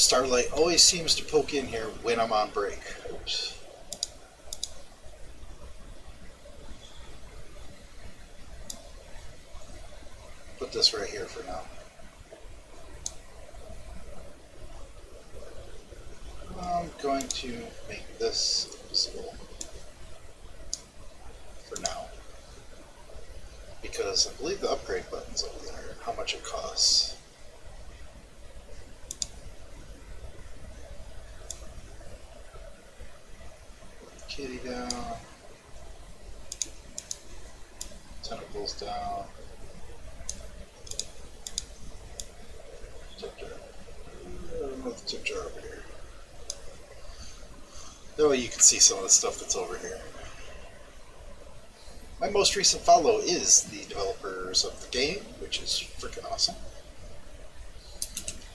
Starlight always seems to poke in here when I'm on break. Oops. Put this right here for now. I'm going to make this visible for now, because I believe the upgrade button's over there, how much it costs. Kitty down, tentacles down, tip jar. I don't know the tip jar over here. That way you can see some of the stuff that's over here. My most recent follow is the developers of the game, which is freaking awesome.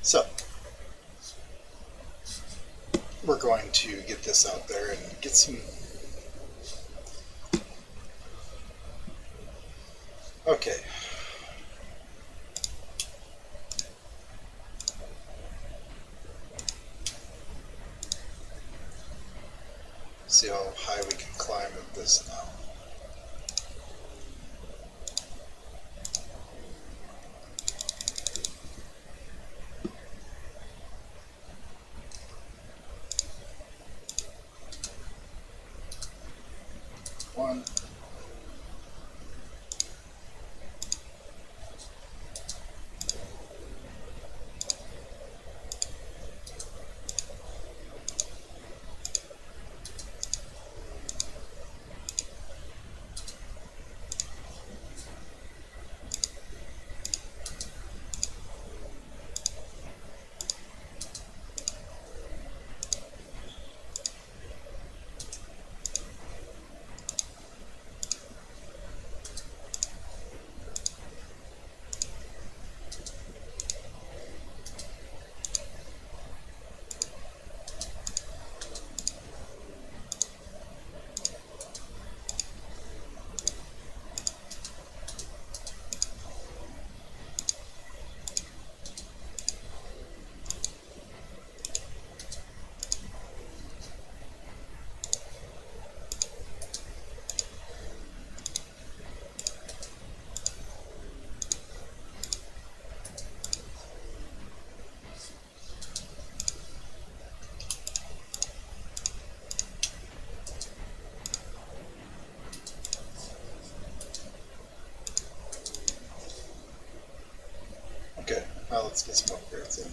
So, we're going to get this out there and get some... Okay. See how high we can climb with this now. One. Okay, now let's get some upgrades in.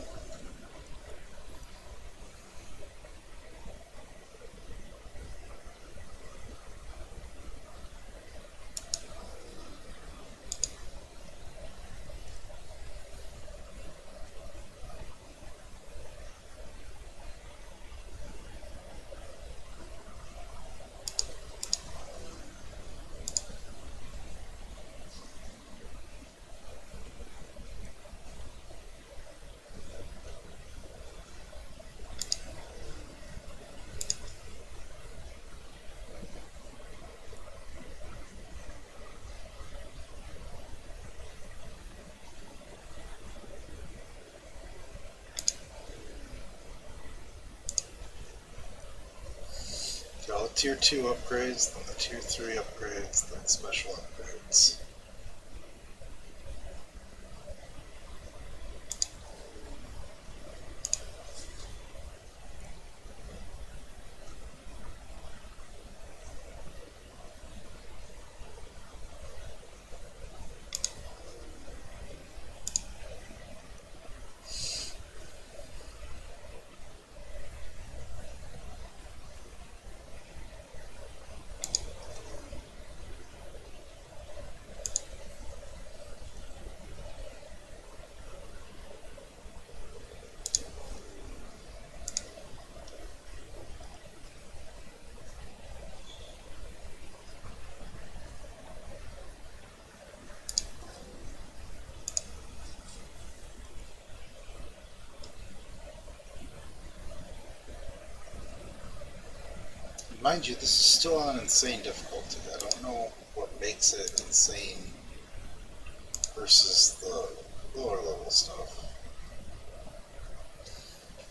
Got all the tier 2 upgrades, then the tier 3 upgrades, then special upgrades. Mind you, this is still on insane difficulty. I don't know what makes it insane versus the lower level stuff.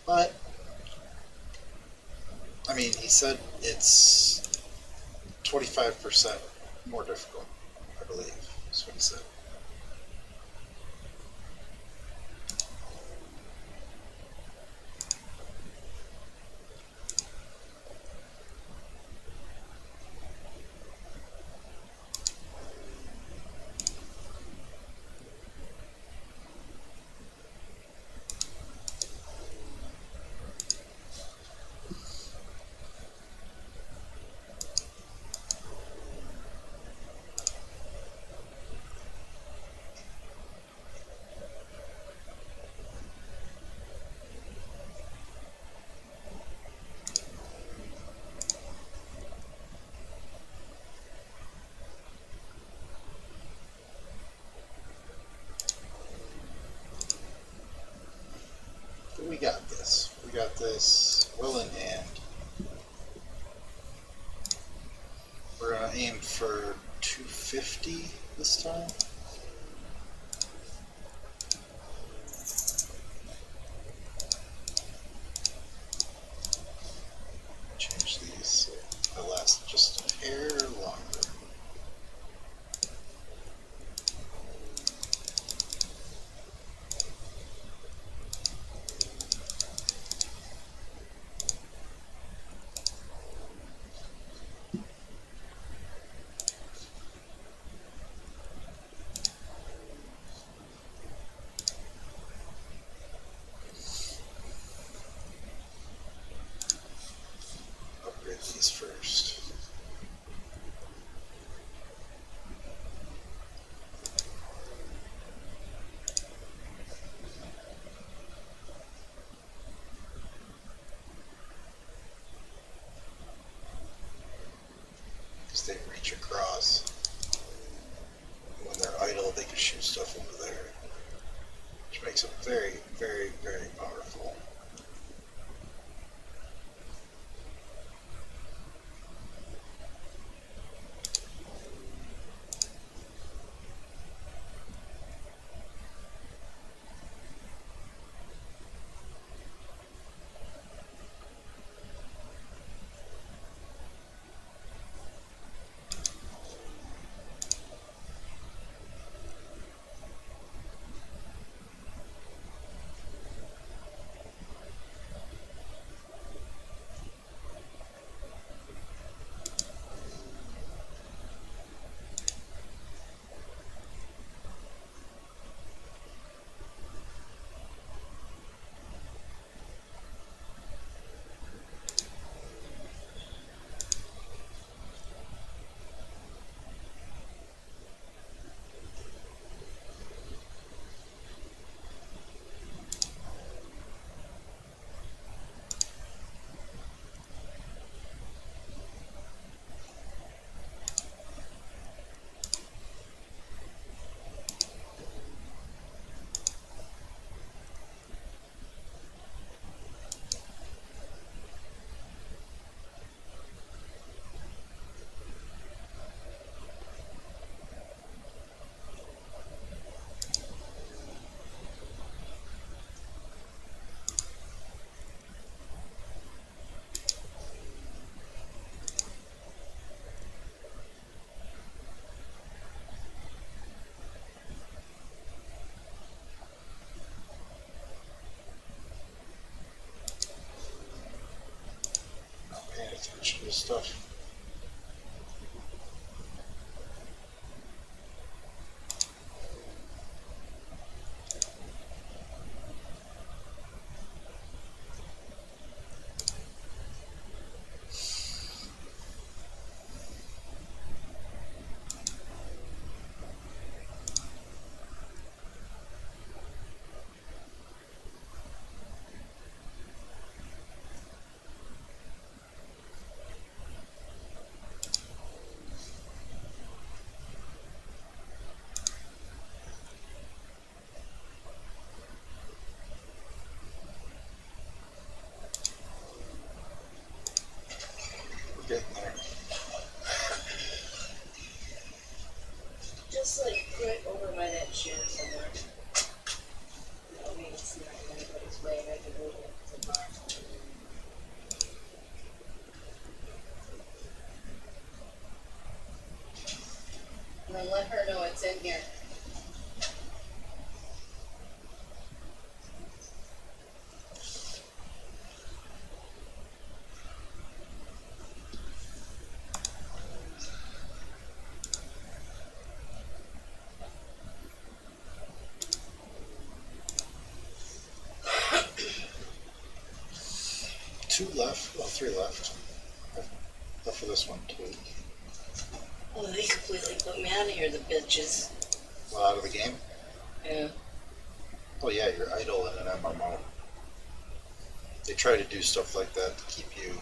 But I mean, he said it's 25% more difficult. I believe that's what he said. But we got this. We got this well in hand. We're gonna aim for 250 this time. Change these so they last just a hair longer. Upgrade these first. Because they reach across. When they're idle, they can shoot stuff over there, which makes them very, very, very powerful. Paying attention to stuff. We're getting there. Just like put it over by that chair somewhere. I mean, it's not in anybody's way. I can move it to mine. and let her know it's in here. Two left. Well, three left. Left for this one too. Oh, they completely put me out of here, the bitches. Well, out of the game. Yeah. Oh yeah, you're idle in an MMO. They try to do stuff like that to keep you,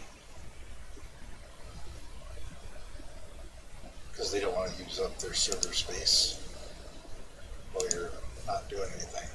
because they don't want to use up their server space while you're not doing anything.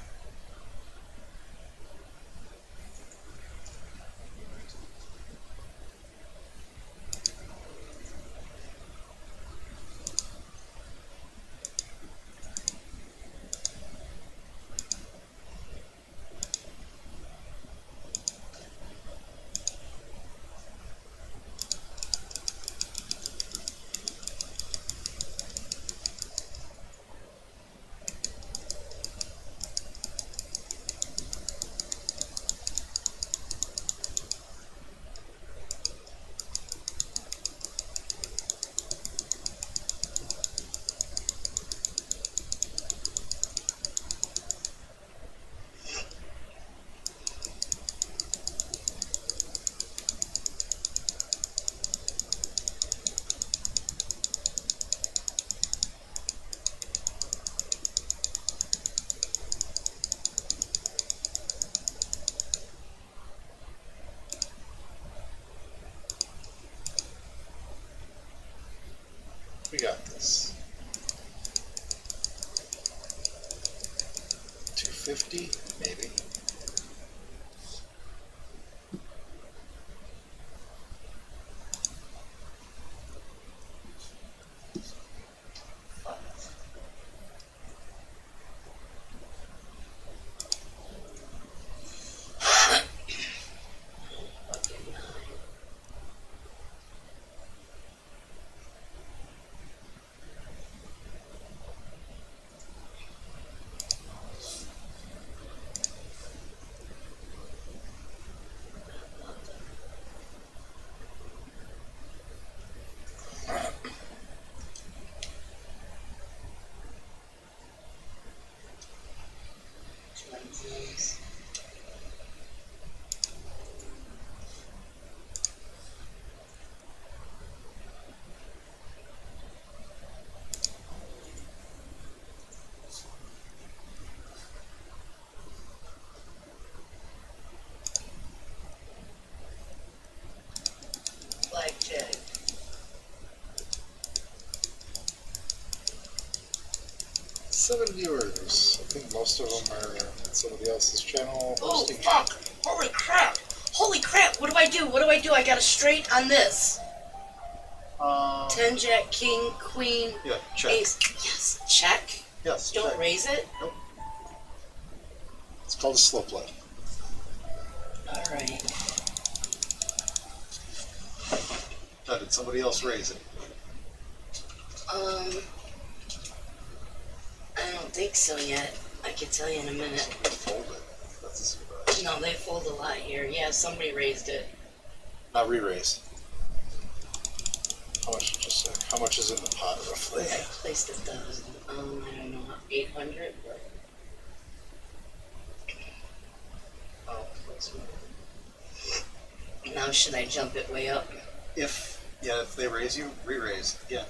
We got this. 250, maybe. Blackjack. 7 viewers. I think most of them are on somebody else's channel. Oh, hosting. fuck! Holy crap! Holy crap! What do I do? What do I do? I got a straight on this. 10, jack, king, queen, Yeah, check. ace. Yes, check. Yes, Don't check. raise it. Nope. It's called a slow play. Alright. Now, did somebody else raise it? I don't think so yet. I can tell you in a minute. Somebody folded. That's a surprise. No, they fold a lot here. Yeah, somebody raised it. Not re-raise. How much? Just how much is in the pot roughly? I placed 1,000. I don't know, 800. But... Oh, Now should I jump it way up? if they raise you, re-raise. Yeah,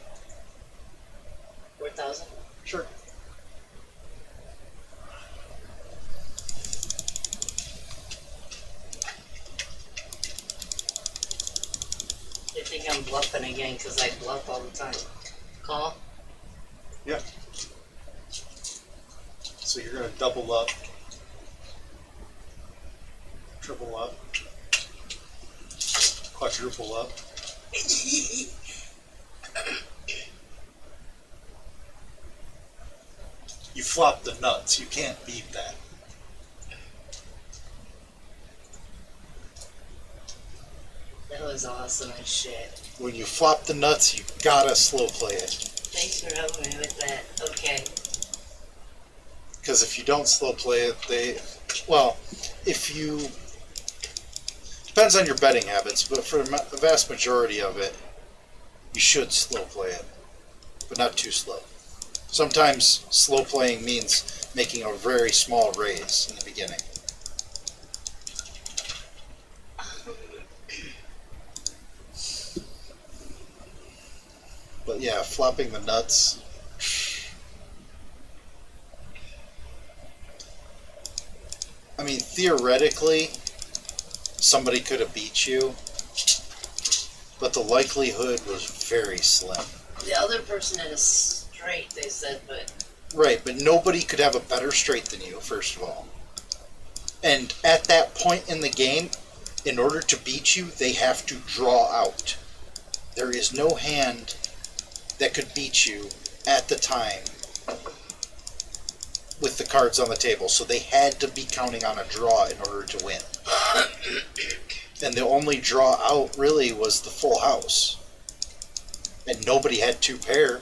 4,000? sure. They think I'm bluffing again because I bluff all the time. Call? Yeah. So you're gonna double up, triple up, quadruple up. You flop the nuts. You can't beat that. That was awesome as shit. When you flop the nuts, you gotta slow play it. Thanks for helping me with that. Okay. Because if you don't slow play it, if you, depends on your betting habits, but for the vast majority of it, you should slow play it, but not too slow. Sometimes slow playing means making a very small raise in the beginning. But yeah, flopping the nuts. I mean, theoretically, somebody could have beat you, but the likelihood was very slim. The other person had a straight, they said, but... Right, but nobody could have a better straight than you, first of all. And at that point in the game, in order to beat you, they have to draw out. There is no hand that could beat you at the time with the cards on the table, so they had to be counting on a draw in order to win. And the only draw out really was the full house, and nobody had two pair.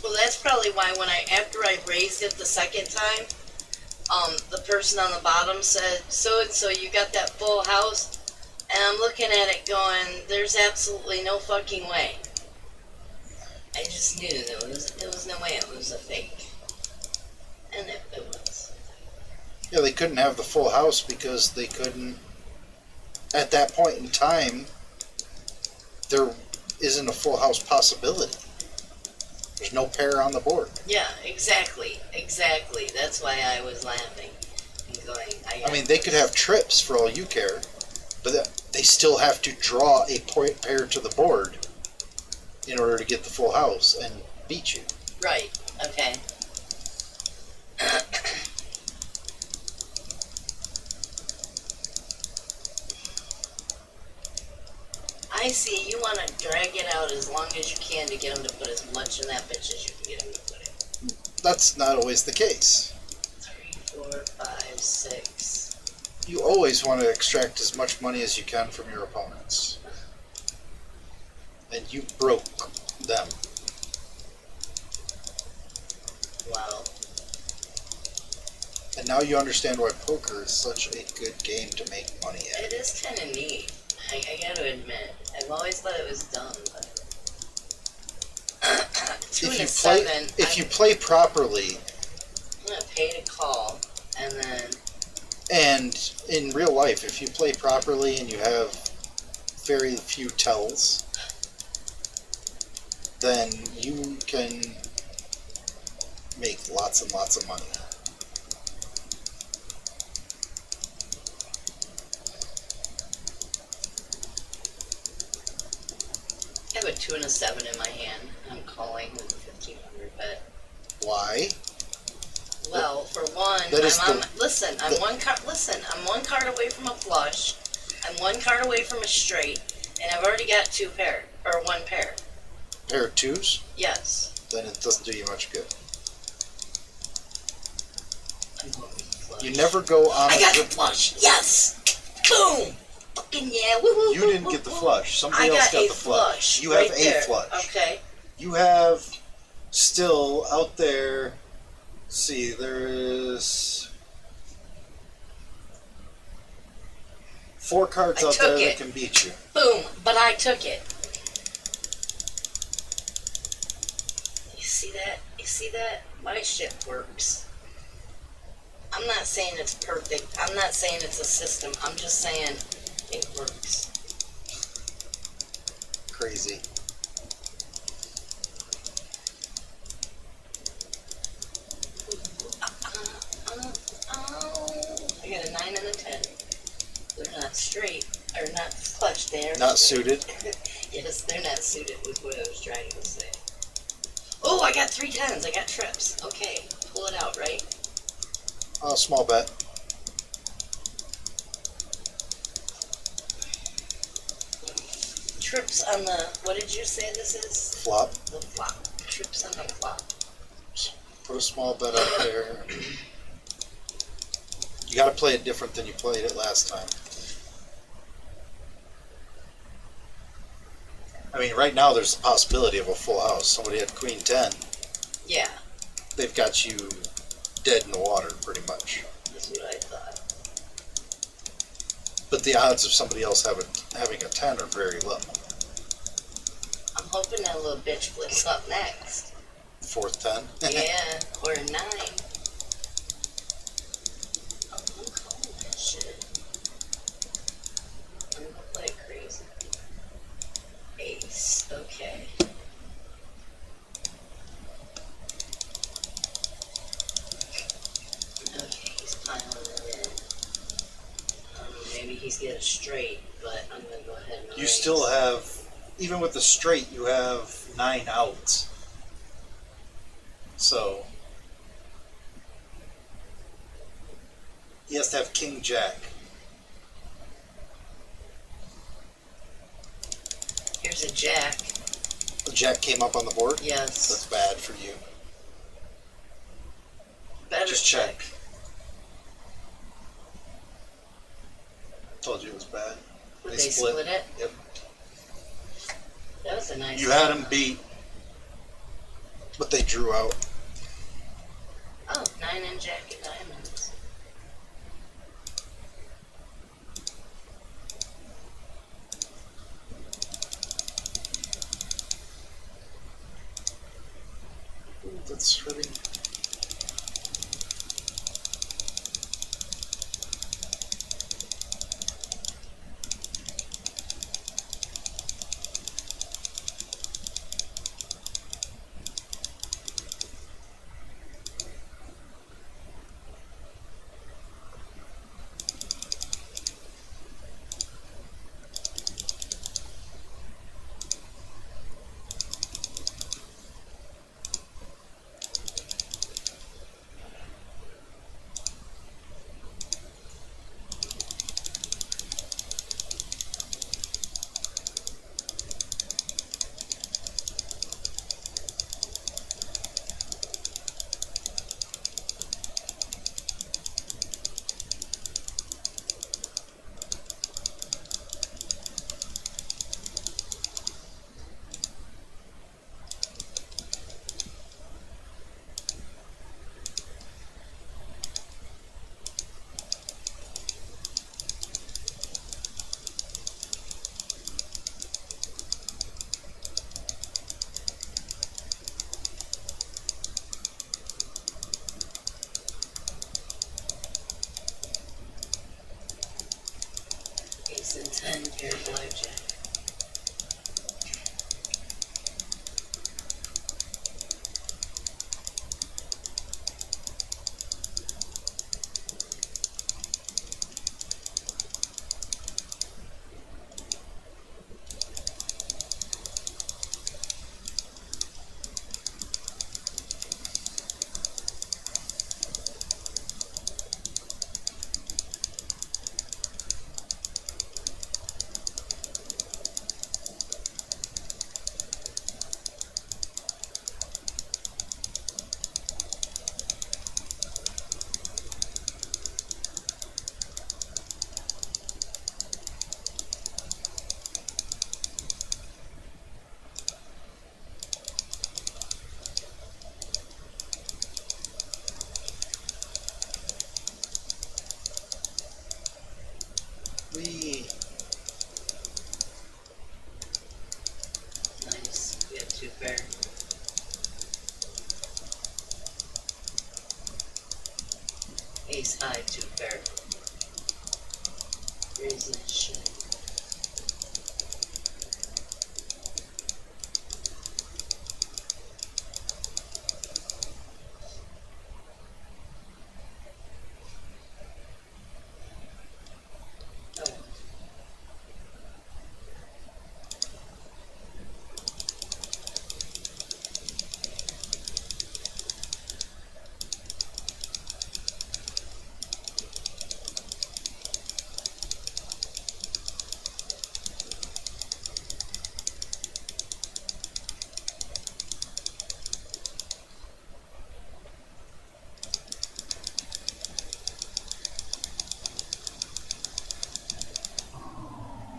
Well, that's probably why when after I raised it the second time, the person on the bottom said, so and so, you got that full house? And I'm looking at it going, there's absolutely no fucking way. I just knew there was no way it was a fake. And it was. Yeah, they couldn't have the full house because they couldn't, at that point in time, there isn't a full house possibility. There's no pair on the board. Yeah, exactly. That's why I was laughing and going, I mean, they could have trips for all you care, but they still have to draw a pair to the board in order to get the full house and beat you. Right, okay. I see, you want to drag it out as long as you can to get them to put as much in that bitch as you can get them to put in. That's not always the case. 3, 4, 5, 6. You always want to extract as much money as you can from your opponents. And you broke them. Wow. And now you understand why poker is such a good game to make money at. It is kind of neat. I gotta admit. I've always thought it was dumb, but... 2 and a 7. If you play properly... I'm gonna pay to call, and then... And in real life, if you play properly and you have very few tells, then you can make lots and lots of money. I have a 2 and a 7 in my hand. I'm calling with a 1500 bet. Why? Well, for one, I'm one card away from a flush. I'm one card away from a straight, and I've already got 2 pair, or 1 pair. Pair of twos? Yes. Then it doesn't do you much good. I'm going with the flush. You never go on I got the flush! Yes! Boom! Fucking yeah! Woo-hoo! You didn't get the flush. Somebody else got the flush. You have a flush. Okay. You have still out there. See, there is 4 cards out there that can beat you. Boom! But I took it. You see that? You see that? My shit works. I'm not saying it's perfect. I'm not saying it's a system. I'm just saying it works. Crazy. I got a 9 and a 10. They're not straight, or not flush. They're not suited. Yes, they're not suited with what I was trying to say. Oh, I got 3 10s. I got trips. Okay, pull it out, right? Small bet. Trips on the, what did you say this is? Flop. The flop. Trips on the flop. Put a small bet out there. You got to play it different than you played it last time. I mean, right now there's a possibility of a full house. Somebody had Queen 10. Yeah, they've got you dead in the water, pretty much. that's what I thought. But the odds of somebody else having a 10 are very low. I'm hoping that little bitch flips up next. Fourth 10? Yeah, or a 9. I'm calling that shit. I'm gonna play crazy. Ace, okay. Okay, he's piling it in. Maybe he's getting straight, but I'm gonna go ahead and You raise. still have, even with the straight, you have 9 outs. So, he has to have King Jack. Here's a jack. The Jack came up on the board? Yes. That's bad for you. Better Just check. Told you it was bad. They split it? Yep. That was a nice You had one. them beat, but they drew out. Oh, 9 and jack of diamonds. Ooh, that's hurting. Ace and 10 paired blackjack. We Nice. We have 2 pair. Ace high, 2 pair. Raise that shit. Oh.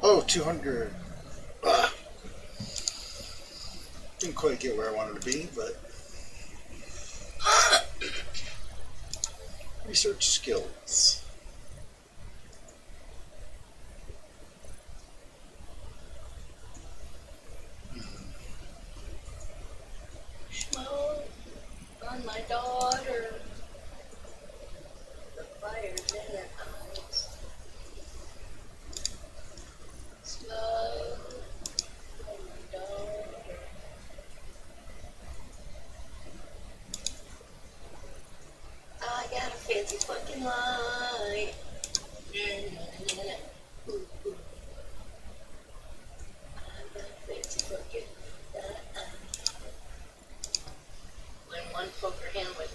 Oh, 200. Ah. Didn't quite get where I wanted to be, but research skills. Smoke on my daughter. The fire's in her eyes. Smoke on my daughter. I got a fancy fucking light. Ooh, ooh. I got a fancy fucking light. When one poker hand with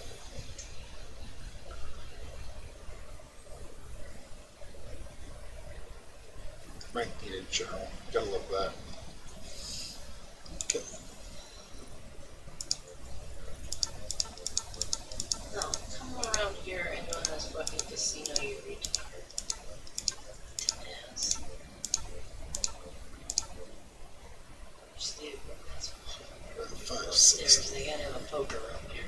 Right, needed journal. Gotta love that. Okay. no, come around here and go in this fucking casino, you retard. Yes. Stupid. That's Five, upstairs. six. They gotta have a poker room here.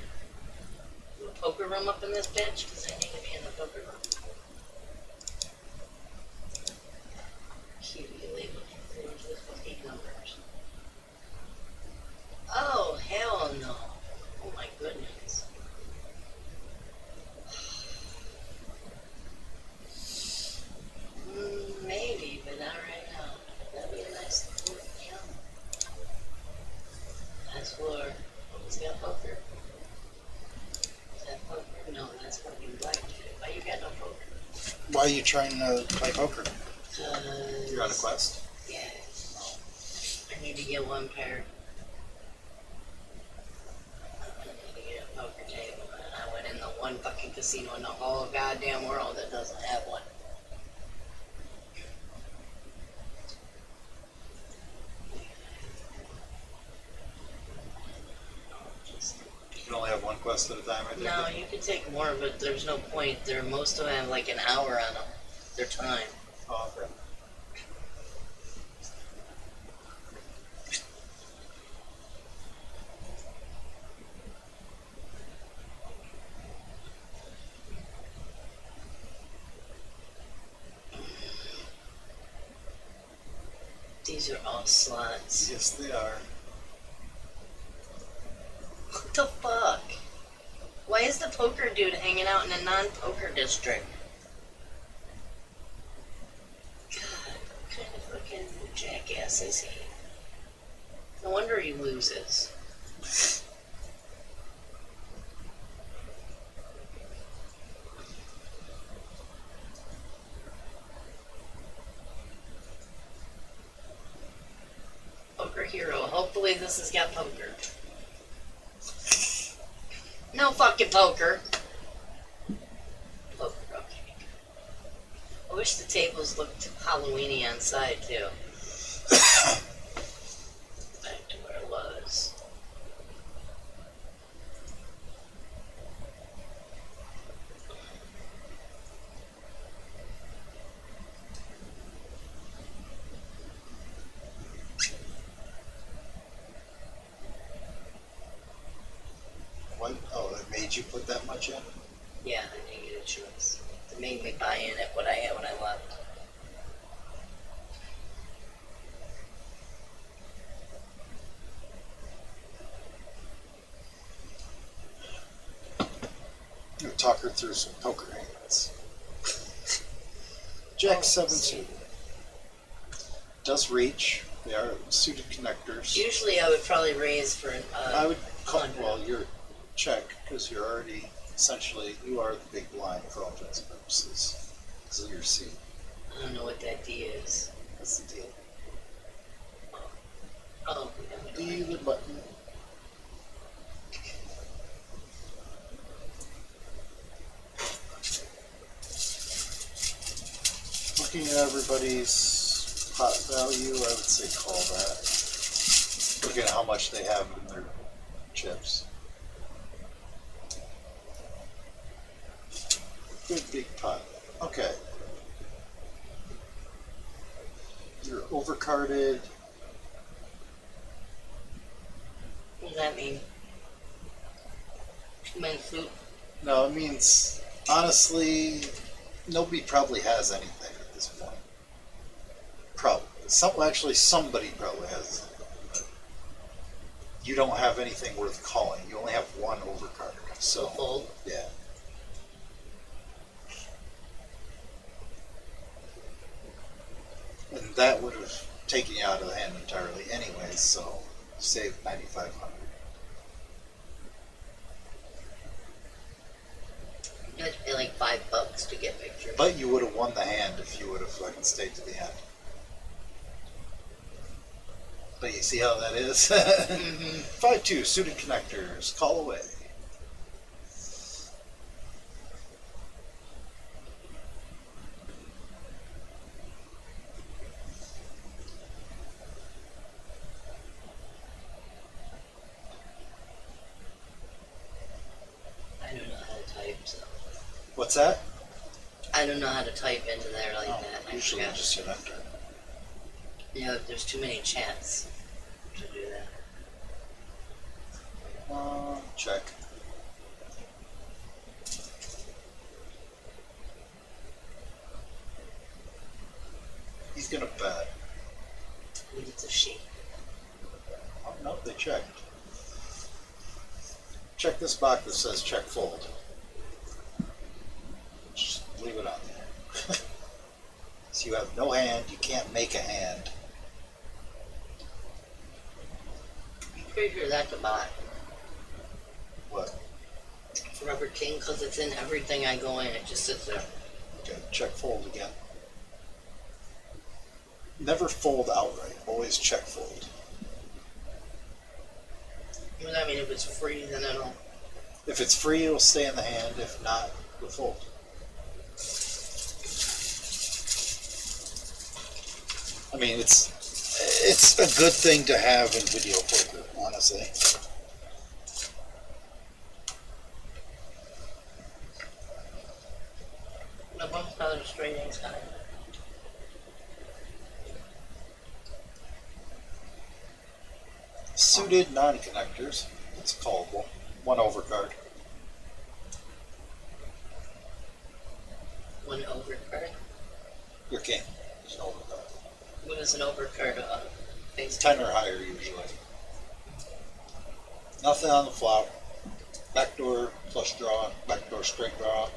A poker room up in this bitch? Because I need to be in the poker room. Cute, you leave the fucking numbers. Oh, hell no. Oh my goodness. Maybe, but not right now. That'd be a nice thing. Yeah. That's for. Who's got poker? Is that poker? No, that's fucking blackjack. Why you got no poker? Why are you trying to play poker? You're on a quest? Yeah. I need to get one pair. I need to get a poker table. And I went in the one fucking casino in the whole goddamn world that doesn't have one. You can only have one quest at a time, I think. No, you can take more, but there's no point. Most of them have like an hour on them. Their time. Oh, okay. These are all slots. Yes, they are. What the fuck? Why is the poker dude hanging out in a non-poker district? God, what kind of fucking jackass is he? No wonder he loses. Poker hero. Hopefully this has got poker. No fucking poker. Poker, okay. I wish the tables looked Halloweeny on side too. Back to where it was. What? Oh, that made you put that much in? Yeah, I didn't get a choice. It made me buy in at what I had when I left. We'll talk her through some poker hands. Jack 7 suited. Does reach. They are suited connectors. Usually I would probably raise for I would call, 100. well, you're check, because you're already, essentially, you are the big blind for all intents and purposes. This is your seat. I don't know what that D is. That's the deal. Oh, we don't know. Dealer button. Looking at everybody's pot value, I would say call that. Looking at how much they have in their chips. Good big pot. Okay. You're overcarded. What does that mean? Mint flute? No, it means Honestly, nobody probably has anything at this point. Probably. Somebody probably has. You don't have anything worth calling. You only have one overcard. So, Fold. yeah. And that would have taken you out of the hand entirely anyway, so save 9,500. You had to pay like $5 to get pictures. But you would have won the hand if you would have fucking stayed to the end. But you see how that is? 5-2, suited connectors, call away. I don't know how to type, so. What's that? I don't know how to type into there like Oh, that. I usually forgot. just hit enter. You know, there's too many chats to do that. Check. He's gonna bet. It's a sheep. Oh, no, they checked. Check this box that says check fold. Just leave it on there. So you have no hand, you can't make a hand. I'm pretty sure that's a bot. What? Forever King, because it's in everything I go in. It just sits there. Okay, check fold again. Never fold outright, always check fold. I mean, if it's free, then it'll. If it's free, it'll stay in the hand. If not, it'll fold. I mean, it's a good thing to have in video poker, honestly. The one other straight A's kind of. Suited non-connectors. It's callable. One overcard. One overcard. Your king is an overcard. What is an overcard of? Face 10 or higher usually. Nothing on the flop. Backdoor flush draw. Backdoor straight draw.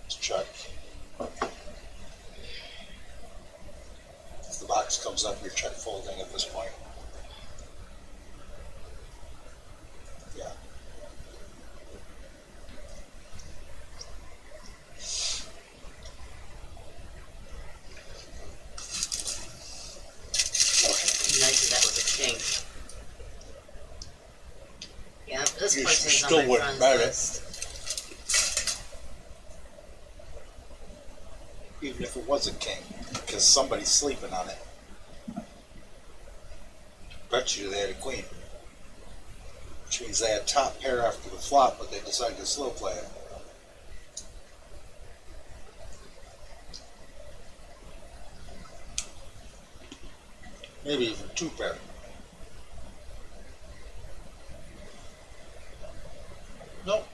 Just check. If the box comes up, you're check folding at this point. Yeah. Nice that was a king. Yeah, this You person's still on my wouldn't friends bet it. list. Even if it was a king, because somebody's sleeping on it. Bet you they had a queen. Which means they had top pair after the flop, but they decided to slow play it. Maybe even two pair. Nope.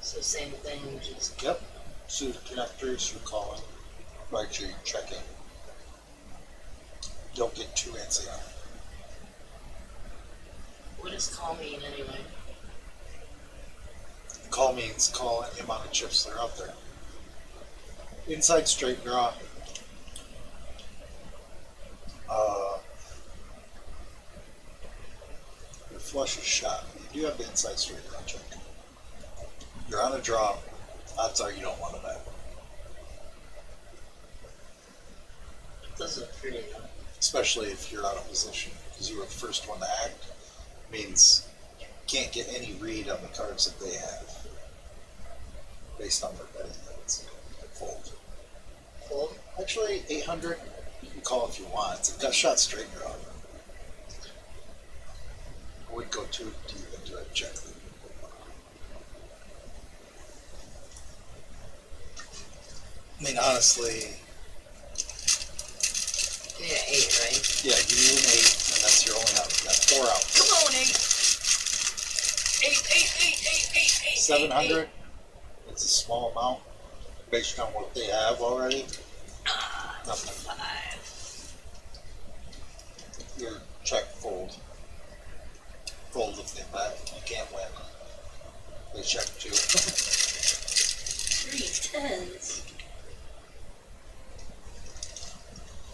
So same thing, just Yep. Suited connectors, you're calling. Right, you're checking. Don't get too antsy on it. what does call mean anyway? Call means call any amount of chips that are out there. Inside straight draw. Your flush is shot. You do have the inside straight draw check. You're on a draw. Odds are you don't want to bet. Those are pretty though. Especially if you're out of position, because you were the first one to act. Means you can't get any read on the cards that they have based on their betting limits. Fold. Fold. Actually, 800, you can call if you want. It's a gut shot straight draw. I would go too deep into it, check. I mean, honestly, You need an 8, right? yeah, give you an 8, and that's your only out. That's 4 outs. Come on, 8. 8. 700. It's a small amount based on what they have already. Nothing. 5. Your check fold. Fold if they bet. You can't win. They check too. 3 10s.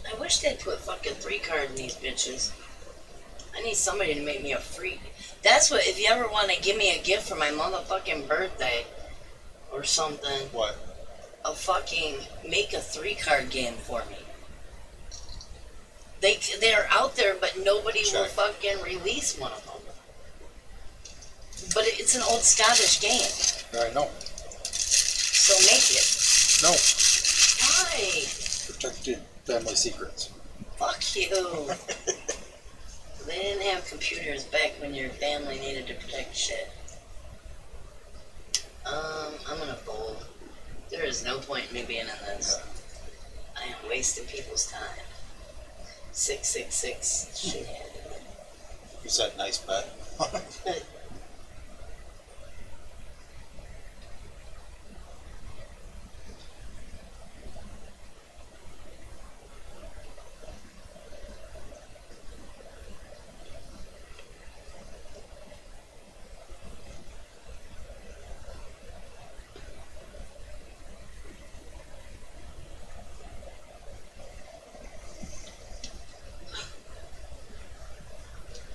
I wish they'd put fucking 3 card in these bitches. I need somebody to make me a free. That's what, if you ever want to give me a gift for my motherfucking birthday or something, What? a fucking make a 3 card game for me. They're out there, but nobody will Check. fucking release one of them. But it's an old Scottish game, I know. so make it. No. Why? Protected family secrets. Fuck you. They didn't have computers back when your family needed to protect shit. I'm gonna fold. There is no point in me being in this. I am wasting people's time. 666. Shit. You said nice bet.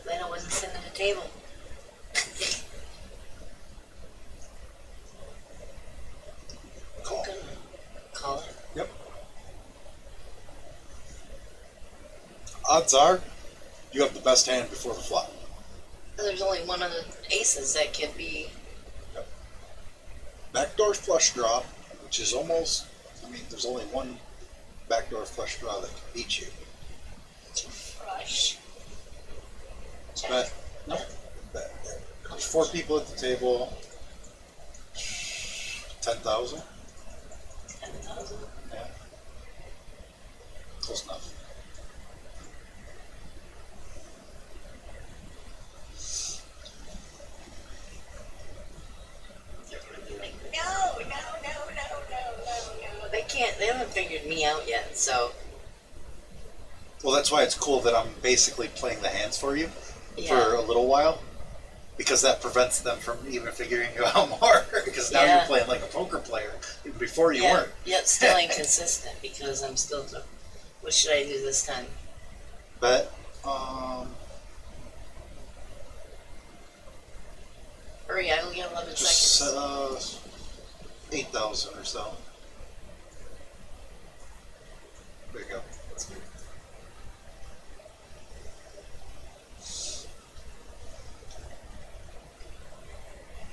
Lena wasn't sitting at the table. Call. Call it. Yep. Odds are, you have the best hand before the flop. There's only one of the aces that could be. Backdoor flush draw, which is almost, I mean, there's only one backdoor flush draw that can beat you. Fresh. Bet. No. Bet. There's 4 people at the table. 10,000. 10,000. Yeah. Close enough. They're gonna be like, no. They can't. They haven't figured me out yet. So Well, that's why it's cool that I'm basically playing the hands for you for yeah. a little while, because that prevents them from even figuring you out more. Because now Yeah. you're playing like a poker player. Before you Yeah. weren't. Yet still inconsistent because I'm still. What should I do this time? Bet. Hurry! I only got 11 Just seconds. 8,000 or so. There you go.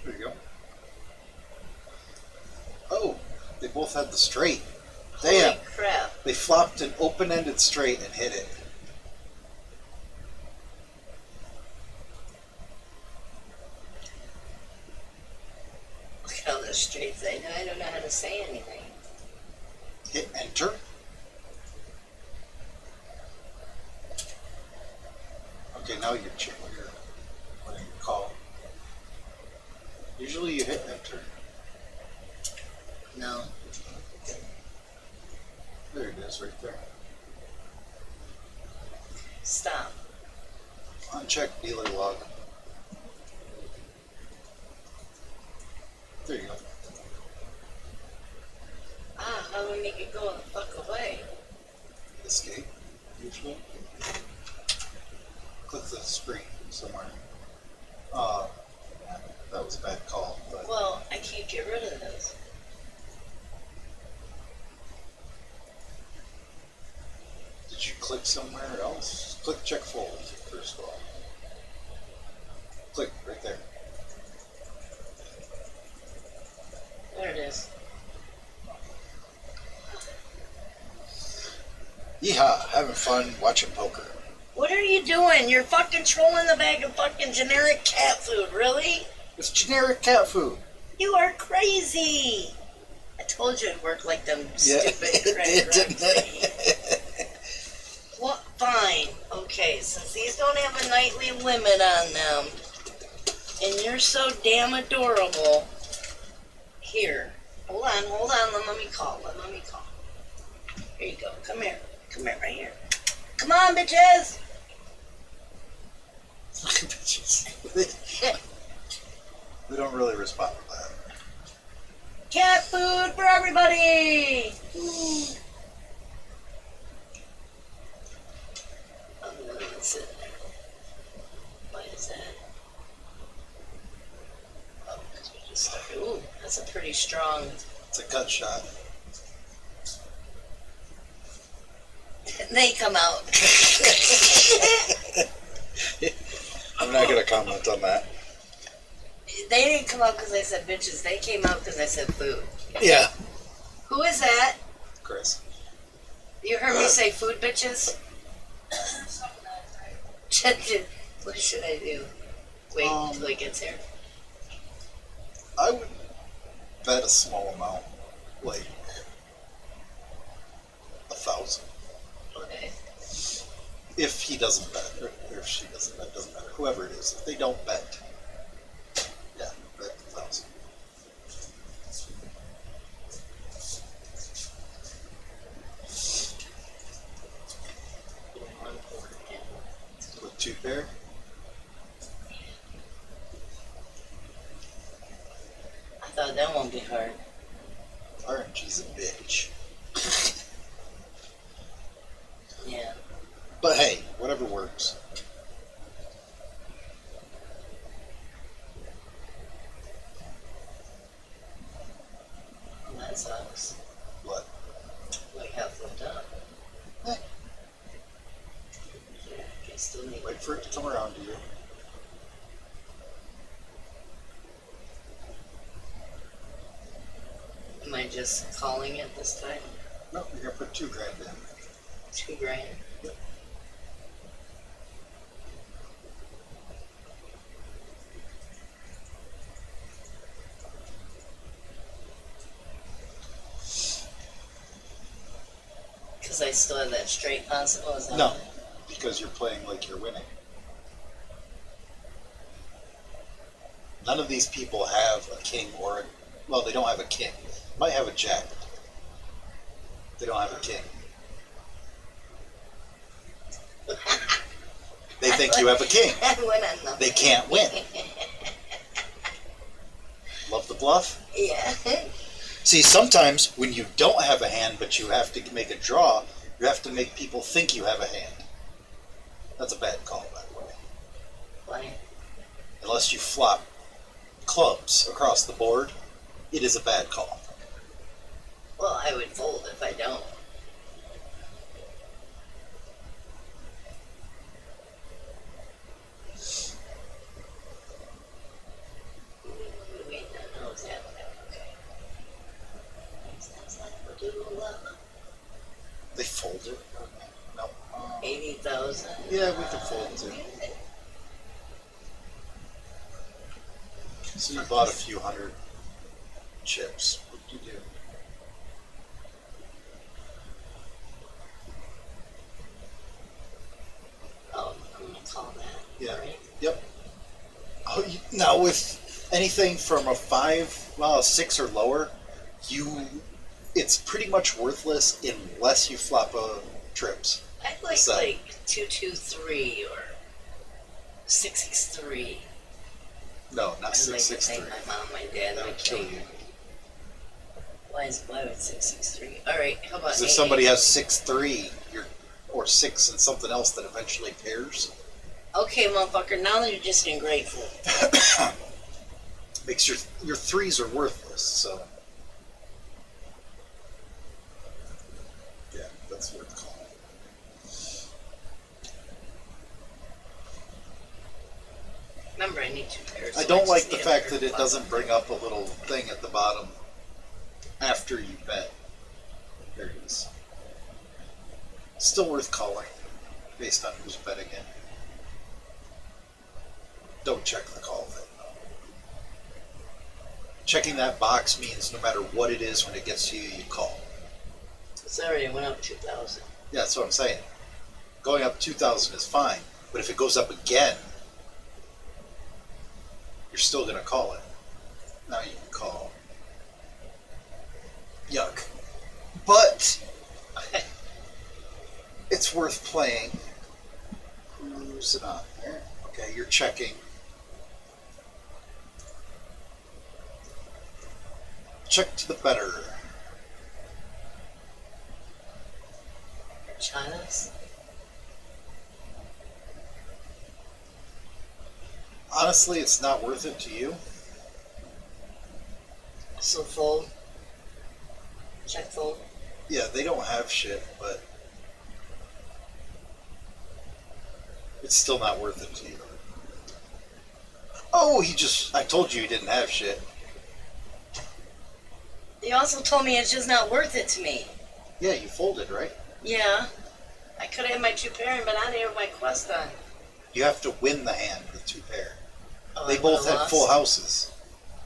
There you go. Oh, they both had the straight. Damn. Holy crap! They flopped an open-ended straight and hit it. Look at all those straights. I don't know how to say anything. Hit enter. Okay, now you're checking your call. Usually you hit enter. No. There it is, right there. Stop. Uncheck dealer log. There you go. Ah, how do we make it go the fuck away? Escape, usually. Click the screen somewhere. That was a bad call, but Well, I can't get rid of this. did you click somewhere else? Click check fold first of all. Click right there. There it is. Yeehaw, having fun watching poker. What are you doing? You're fucking trolling the bag of fucking generic cat food, really? It's generic cat food. You are crazy. I told you it'd work like them Yeah, stupid it credit did, cards. didn't it? What? Fine. Okay, since these don't have a nightly limit on them, and you're so damn adorable, here. Hold on. Let me call. Here you go. Come here, right here. Come on, bitches. We don't really respond to that. Cat food for everybody. Ooh. What's in there? What is that? Oh, because we just started. Ooh, that's a pretty strong. It's a cut shot. They come out. I'm not going to comment on that. They didn't come out because I said bitches. They came out because I said food. Yeah. Who is that? Chris. You heard me say food, bitches? What should I do? Wait until he gets here. I would bet a small amount, like 1,000. Okay. If he doesn't bet, or if she doesn't bet, doesn't matter. Whoever it is, if they don't bet, yeah, bet 1,000. With 2 pair. I thought that won't be hard. RNG's a bitch. Yeah. But hey, whatever works. That sucks. What? Like half flipped up. Eh, Yeah, I still need. wait for it to come around to you. Am I just calling it this time? No, you're gonna put $2,000 in. $2,000. Yep. Because I still have that straight possible. Is that No, right? because you're playing like you're winning. None of these people have a king or a, well, they don't have a king. Might have a jack. They don't have a king. They think you have a king. I went on nothing. They can't win. Love the bluff? Yeah. See, sometimes when you don't have a hand but you have to make a draw, you have to make people think you have a hand. That's a bad call, by the way. Why? Unless you flop clubs across the board, it is a bad call. Well, I would fold if I don't. Wait, no, is that okay? Sounds like we're doing well. They fold it. No. 80,000. Yeah, we can fold too. So you bought a few hundred chips. What did you do? Oh, I'm gonna call that. Yeah. Right? Yep. Oh, now with anything from a 5, well, a 6 or lower, it's pretty much worthless unless you flop trips. I'd like So- like 223 or 663. No, not I'd like to 663. thank my mom, my dad, That my would kill king. you. Why would 663? All right, how about Because if 8? somebody has 6-3, or 6 and something else that eventually pairs, Okay, motherfucker, now you're just ungrateful. makes your 3s are worthless. So yeah, that's worth calling. Remember, I need 2 pairs. I so don't just like the need a fact pair that it of doesn't bring up a little thing at the bottom after you bet. There it is. Still worth calling, based on who's betting it. Don't check the call thing. Checking that box means no matter what it is, when it gets to you, you call. It's already went up 2,000. Yeah, that's what I'm saying. Going up 2,000 is fine, but if it goes up again, you're still going to call it. Now you can call. Yuck. But it's worth playing. Who's it on there? Okay, you're checking. Check to the better. China's. Honestly, it's not worth it to you. So fold. Check fold. Yeah, they don't have shit, but it's still not worth it to you. Oh, I told you he didn't have shit. You also told me it's just not worth it to me. Yeah, you folded, right? Yeah. I could have had my 2 pairing, but I didn't have my quest done. You have to win the hand with 2 pair. Oh, They I both would've had lost? full houses.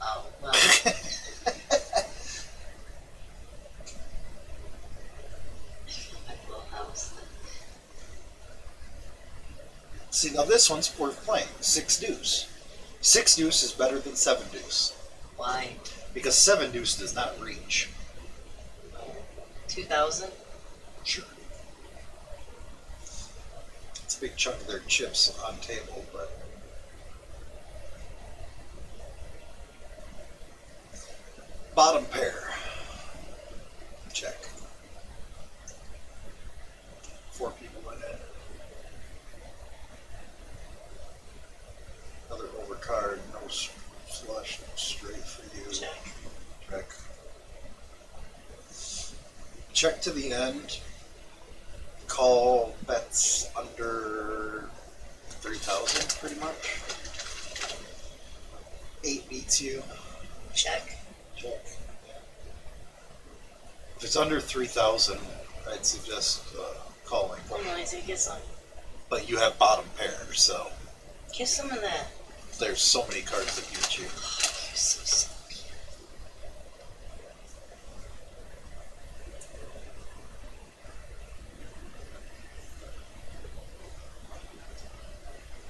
Oh, well. My full house. See, now this one's worth playing. 6 deuce. 6 deuce is better than 7 deuce. Why? Because 7 deuce does not reach. 2,000? Sure. It's a big chunk of their chips on table, but bottom pair. Check. 4 people in it. Another overcard, no flush, no straight for you. Check. Check. Check to the end. Call bets under 3,000 pretty much. 8 beats you. Check. Check. If it's under 3,000, I'd suggest calling. Well, nice. Get some. But you have bottom pair, so Get some of that. there's so many cards that beat you. You're so silky.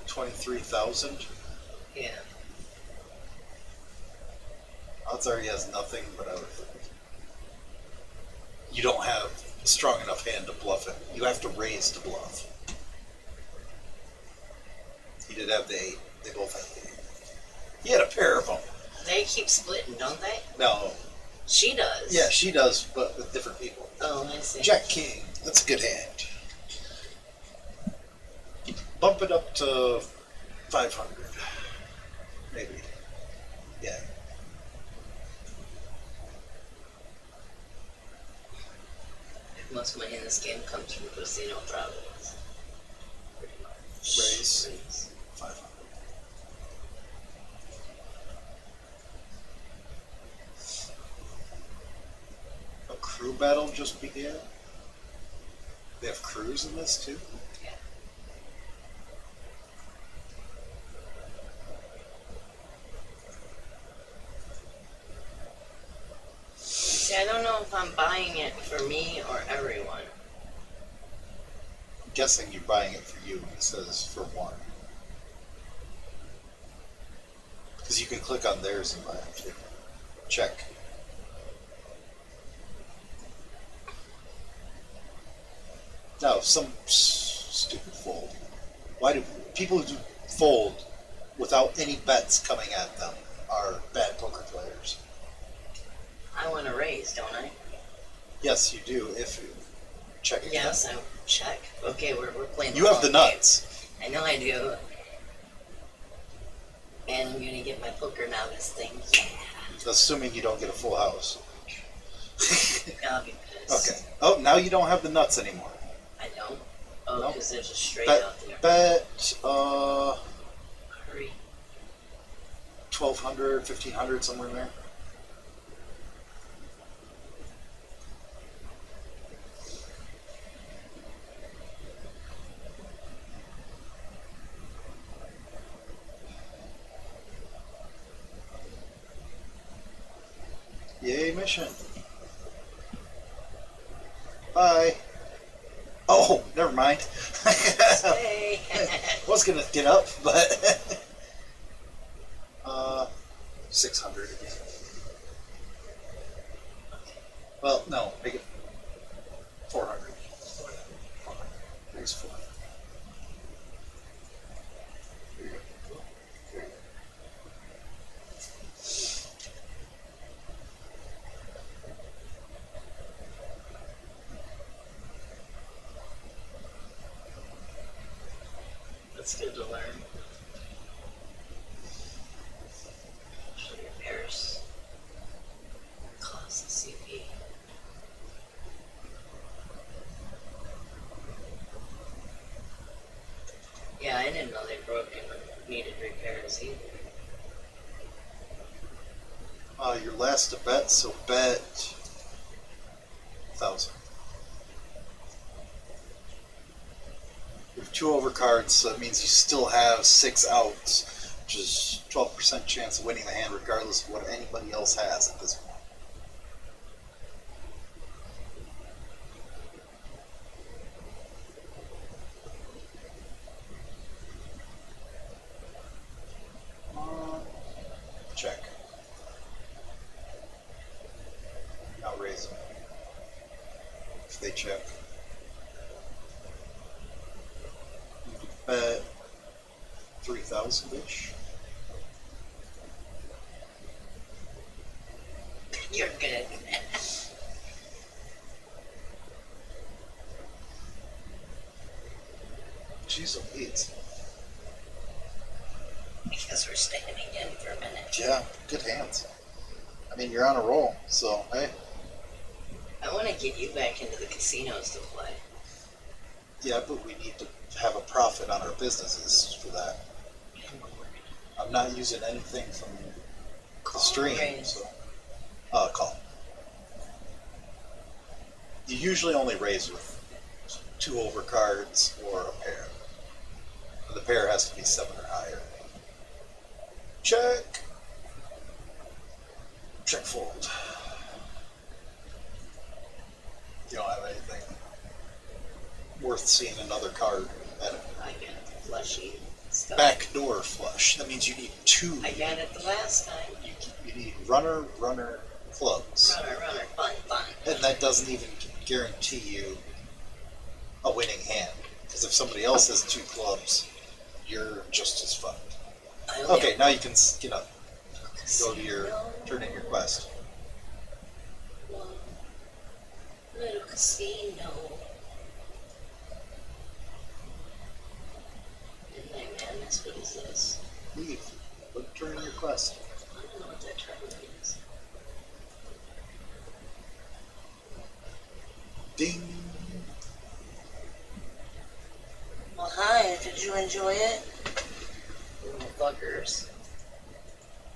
23,000. Yeah. Odds are he has nothing, but you don't have a strong enough hand to bluff it. You have to raise to bluff. He did have the 8. They both had the 8. He had a pair of them. They keep splitting, don't they? No. She does. Yeah, she does, but with different people. Oh, I see. Jack King. That's a good hand. Bump it up to 500. Maybe. Yeah. Most of my in this game comes from Casino Providence. Pretty much. Raise. 500. A crew battle just began. They have crews in this too? Yeah. See, I don't know if I'm buying it for me or everyone. I'm guessing you're buying it for you. It says for one. Because you can click on theirs and buy it too. Check. Now, some stupid fold. Why do people who fold without any bets coming at them are bad poker players? I want to raise, don't I? Yes, you do. If you check again. Yes, I check. Okay, we're playing. You have the long game. nuts. I know I do. And I'm gonna get my poker novice thing. Yeah. Assuming you don't get a full house. I'll be pissed. Okay. Oh, now you don't have the nuts anymore. I don't. Oh, No. because there's a straight Bet, out there. bet Hurry. 1,200, 1,500, somewhere in there. mission. Bye. Oh, never mind. Hey. I was gonna get up, but 600 again. Well, no, make it 400. There's 400. There you go. There you go. That's good to learn. Repairs. Cost CP. Yeah, I didn't know they broke and needed repairs either. Your last to bet, so bet 1,000. You have 2 overcards, so that means you still have 6 outs, which is 12% chance of winning the hand regardless of what anybody else has at this point. Check. Now raise them. If they check. You can bet 3,000-ish. You're good. Jeez Louise. Because we're standing in for a minute. Yeah, good hands. I mean, you're on a roll, so hey. I want to get you back into the casinos to play. Yeah, but we need to have a profit on our businesses for that. I'm not using anything from the stream, raise. so call. You usually only raise with 2 overcards or a pair. The pair has to be 7 or higher. Check. Check fold. You don't have anything worth seeing another card at it. I got the fleshy stuff. Backdoor flush. That means you need 2. I got it the last time. You need runner, clubs. Runner, fun. And that doesn't even guarantee you a winning hand. Because if somebody else has 2 clubs, you're just as fucked. Okay, now you can, go to your, turn in your quest. One little casino. Midnight Madness, what is this? Leave. Look, turn in your quest. I don't know what that term means. Ding. Well, hi, did you enjoy it? Little fuckers.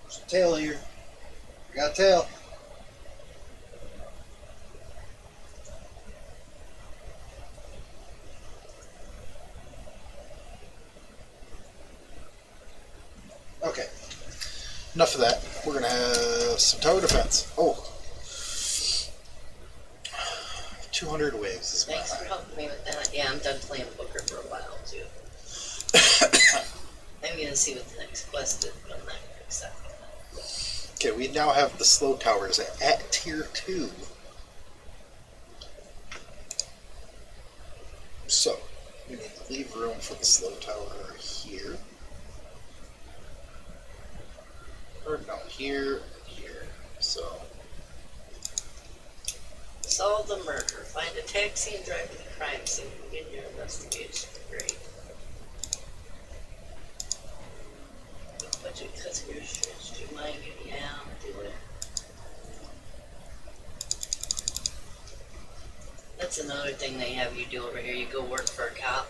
There's a tail here. I got a tail. Okay. Enough of that. We're going to have some tower defense. Oh. 200 waves is Thanks my for helping me with that. Yeah, I'm done playing poker for a while, too. I'm gonna see what the next quest is, but I'm not gonna accept it. Okay, we now have the slow towers at tier 2. So, we need to leave room for the slow tower here. Or no, here, here. So, Solve the murder. Find a taxi and drive to the crime scene. Begin your investigation. Great. Budget cuts your shirts. Do you mind getting out? Do it. That's another thing they have you do over here. You go work for a cop,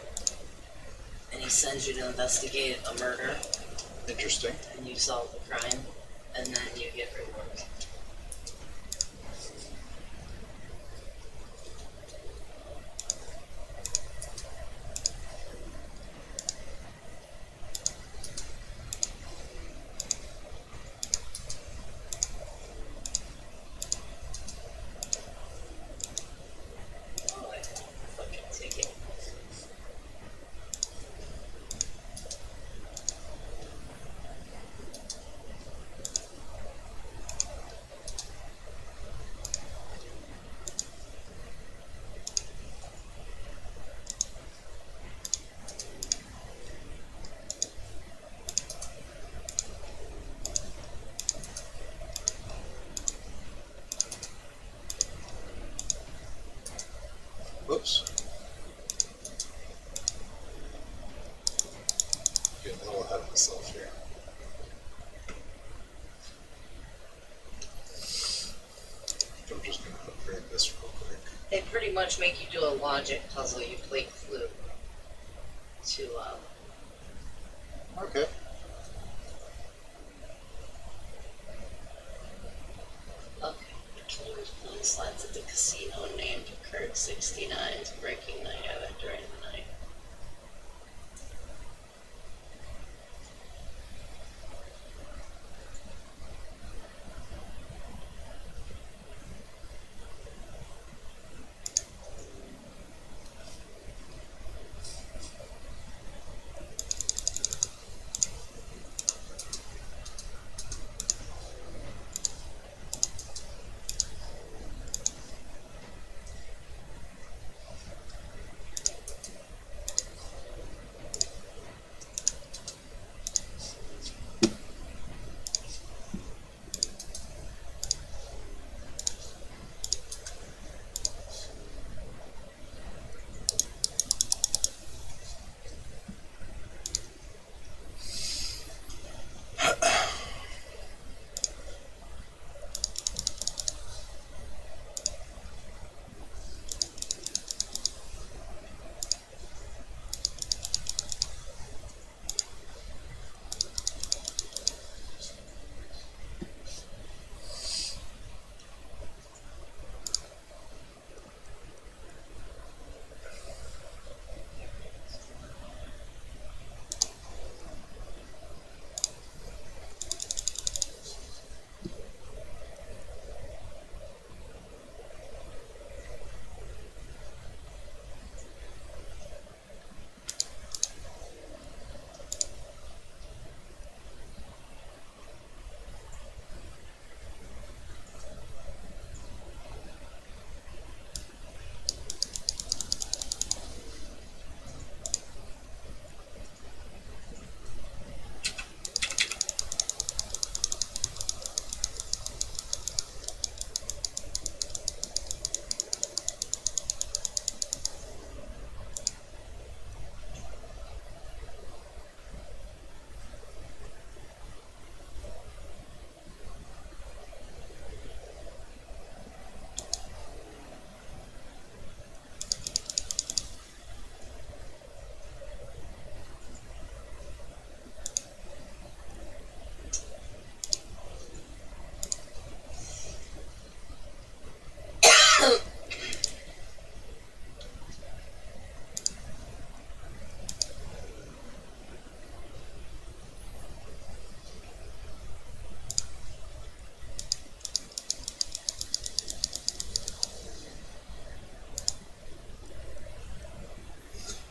and he sends you to investigate a murder, interesting. and you solve the crime, and then you get rewards. Whoops. Getting a little ahead of myself here. I'm just going to upgrade this real quick. They pretty much make you do a logic puzzle. You play flute to Okay. okay. Killers playing slots at the casino named Kurt 69 is breaking the habit during the night.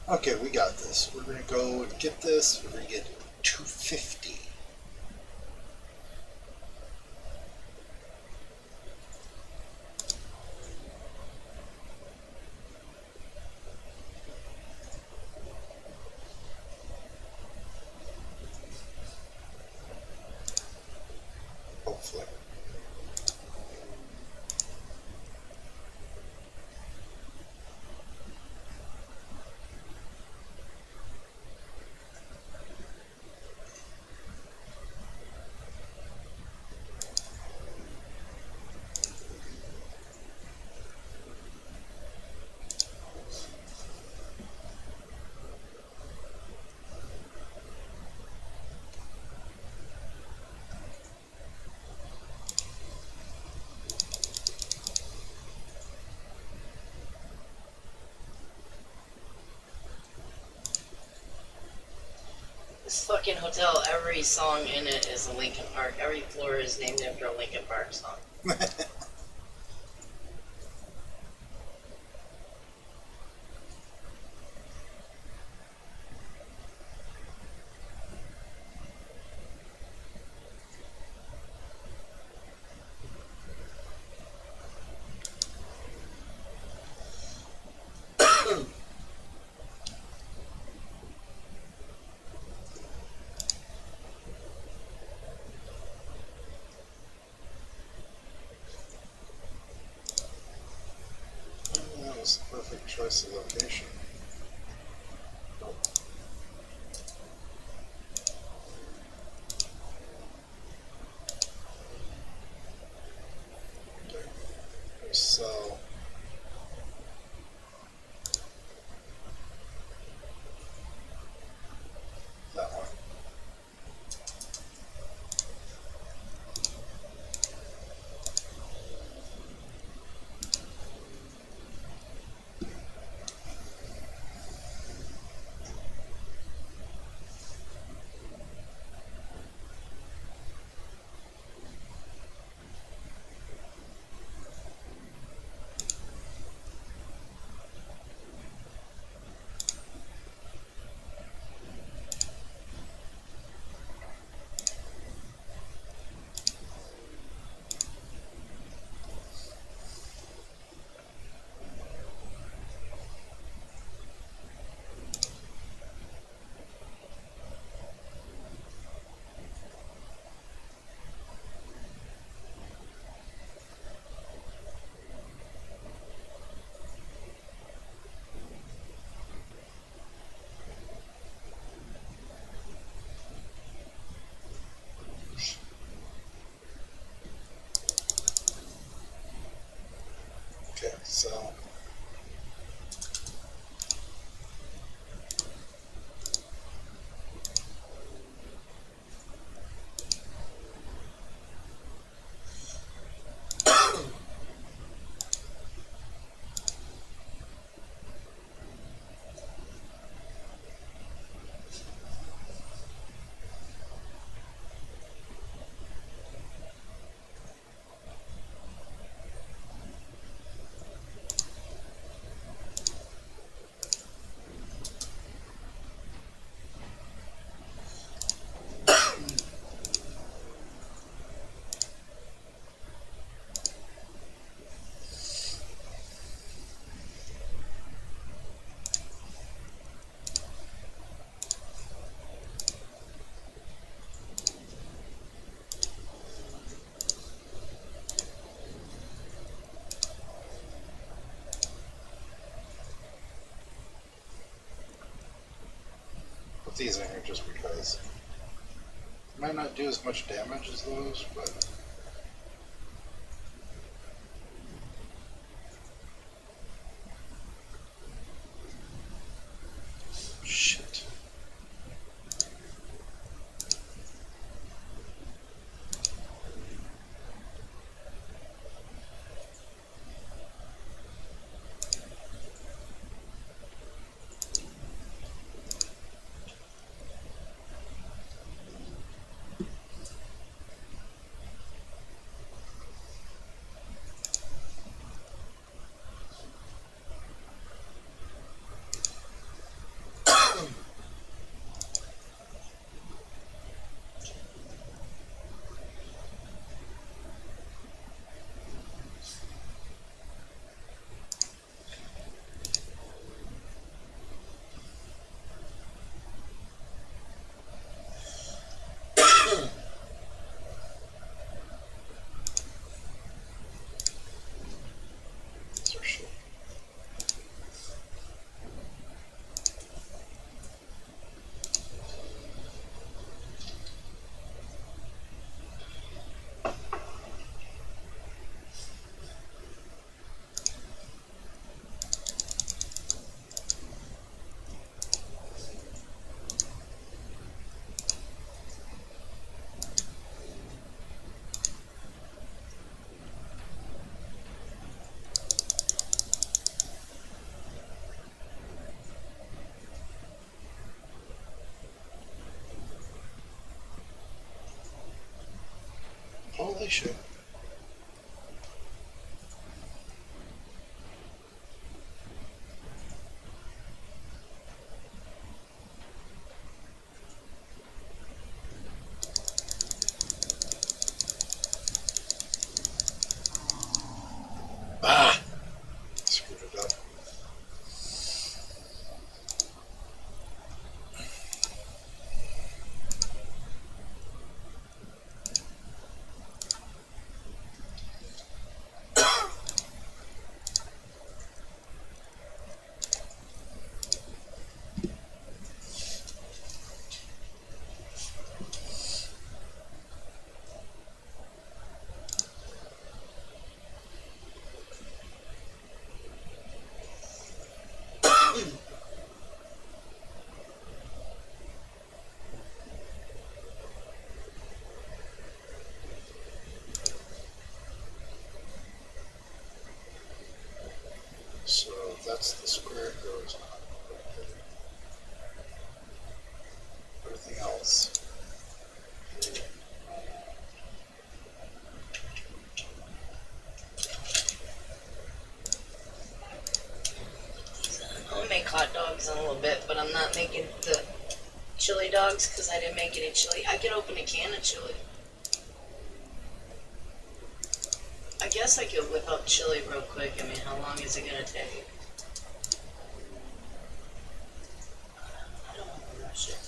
Okay, we got this. We're going to go and get this. We're going to get 250. Hopefully. This fucking hotel, every song in it is a Linkin Park. Every floor is named after a Linkin Park song. That's the perfect choice of location. So that one. Okay, so put these in here just because. Might not do as much damage as those, but shit. So shit. Holy shit. Ah! Screwed it up. That's the square it goes on. Everything else. I'll make hot dogs in a little bit, but I'm not making the chili dogs because I didn't make any chili. I could open a can of chili. I guess I could whip up chili real quick. I mean, how long is it gonna take? I don't want to rush it.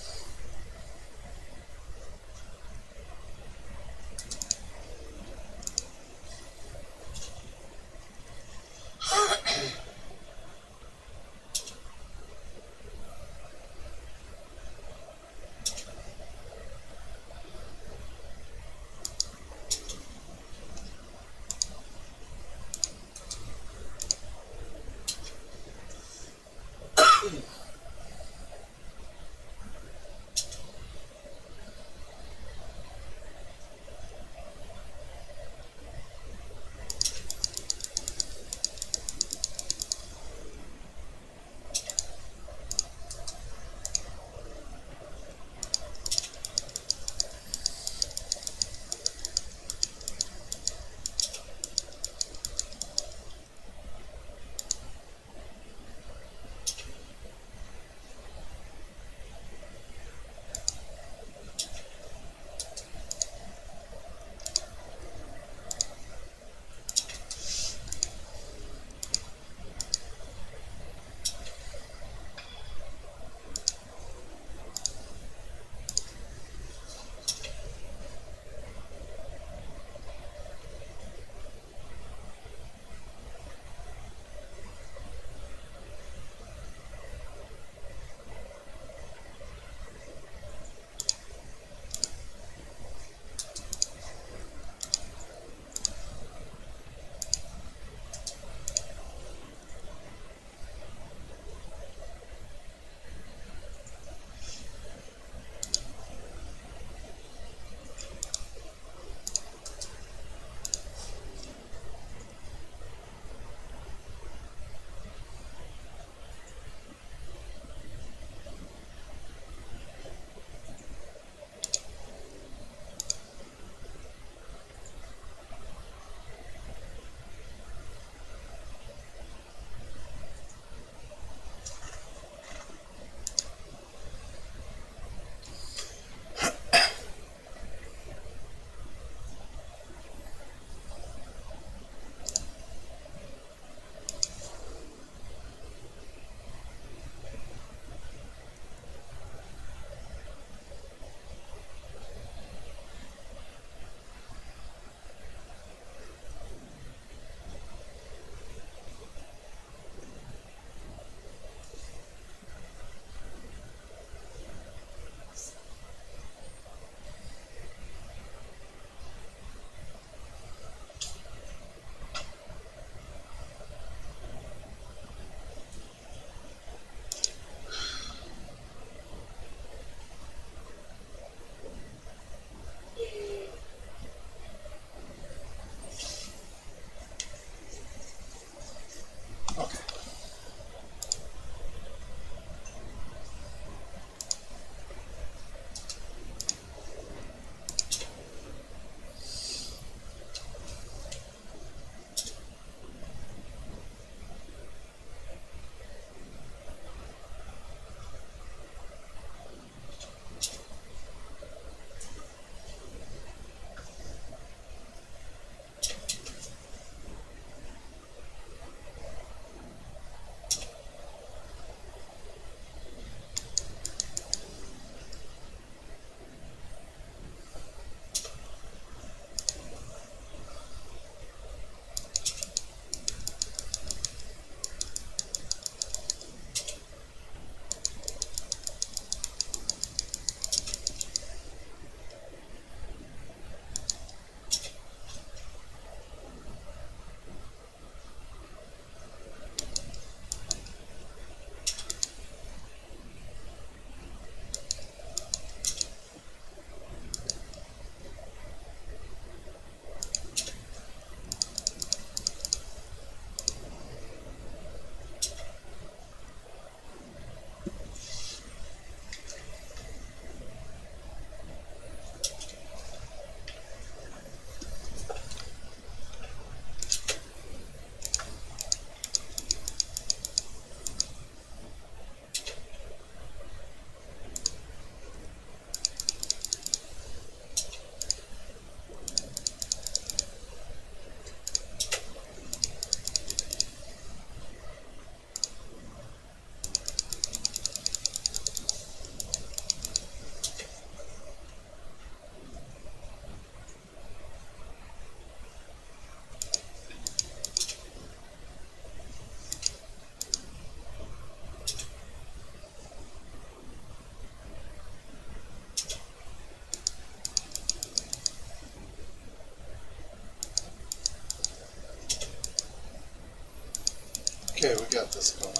Okay, we got this going.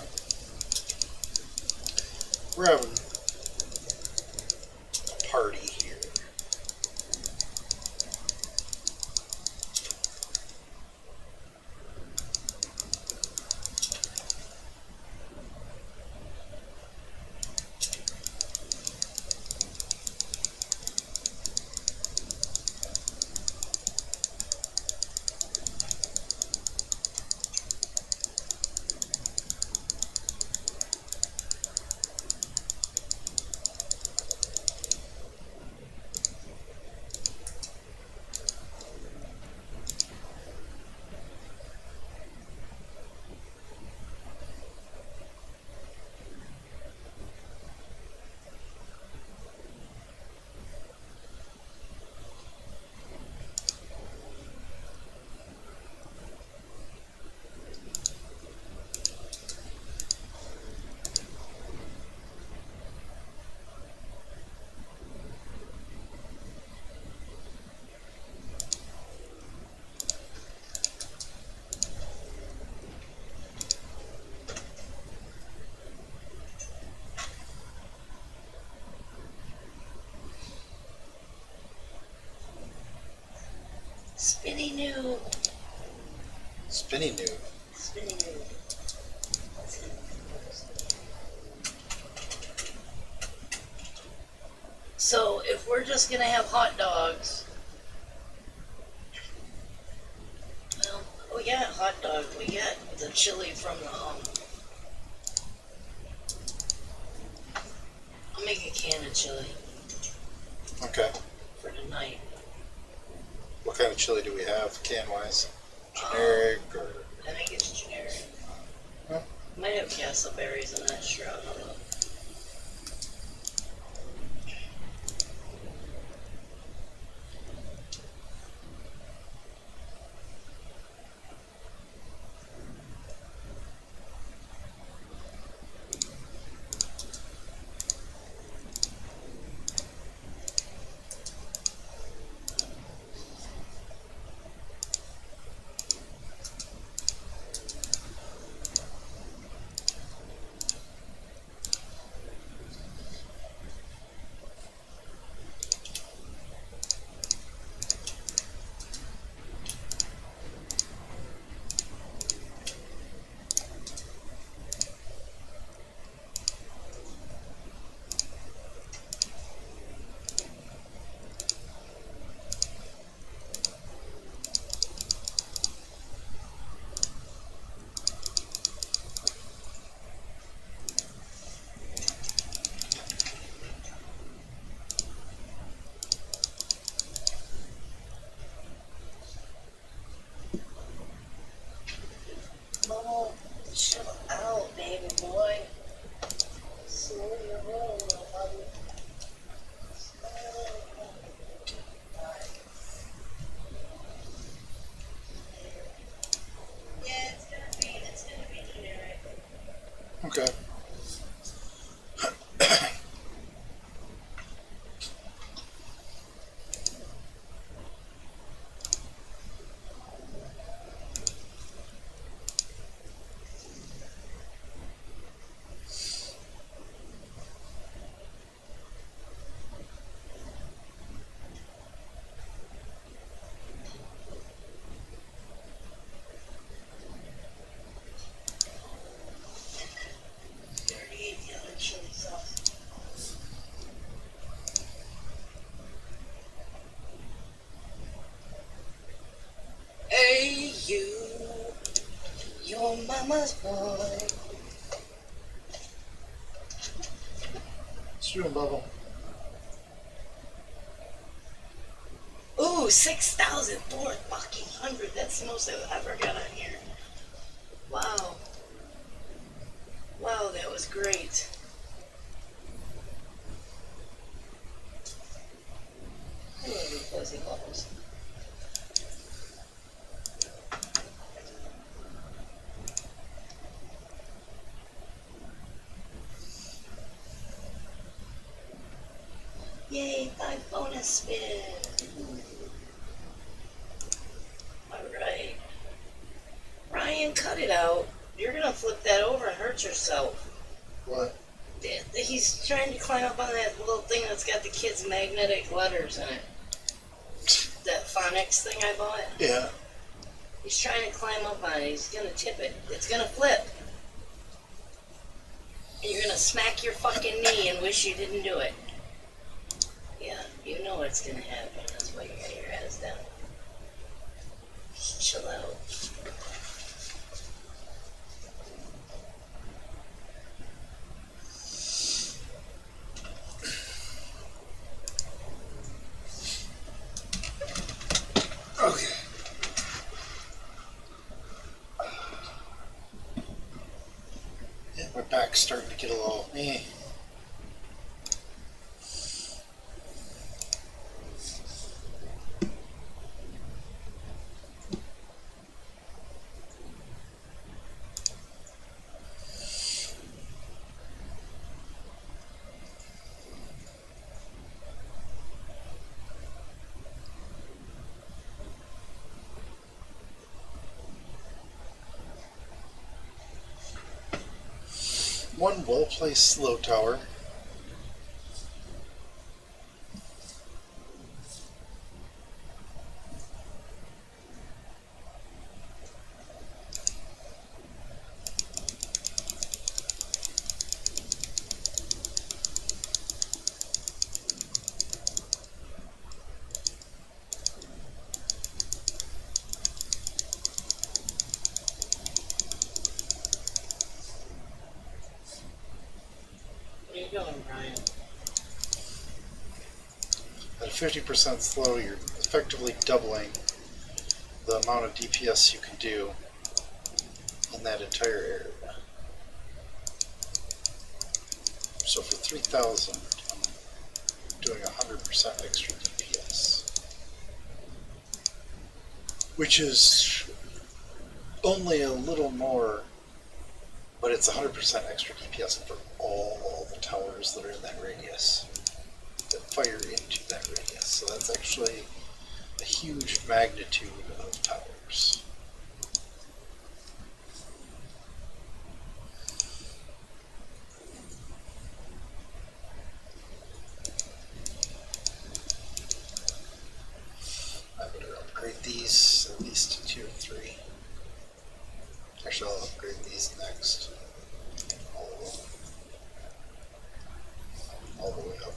We're having a party here. Spinny new. Spinny new. Spinny new. That's gonna be first. So if we're just gonna have hot dogs, well, we got hot dog. We got the chili from the I'll make a can of chili Okay. for tonight. What kind of chili do we have, can-wise? Generic or... I think it's generic. Huh? Might have castleberries in that, sure. I don't know. Oh, chill out, baby boy. Slow your roll, little buddy. Yeah, it's gonna be generic. Okay. You already ate the other chili sauce. Hey, you're mama's boy. What's you doing, Bubba? Ooh, 6,004 fucking hundred. That's the most I've ever got on here. Wow. Wow, that was great. I love these fuzzy bubbles. Yay, 5 bonus spin. Alright. Ryan, cut it out. You're gonna flip hurt yourself. What? He's trying to climb up on that little thing that's got the kids' magnetic letters in it. That phonics thing I bought. Yeah. He's trying to climb up on it. He's gonna tip it. It's gonna flip. And you're gonna smack your fucking knee and wish you didn't do it. Yeah, you know what's gonna happen. That's why you got your ass down. Just chill out. Okay. Yeah, my back's starting to get a little. One well-placed slow tower. What are you doing, Brian? At 50% slow, you're effectively doubling the amount of DPS you can do in that entire area. So for 3,000, I'm doing 100% extra DPS. Which is only a little more, but it's 100% extra DPS for all the towers that are in that radius, that fire into that radius. So that's actually a huge magnitude of towers. I better upgrade these at least to tier 3. Actually, I'll upgrade these next. All of them. All the way up.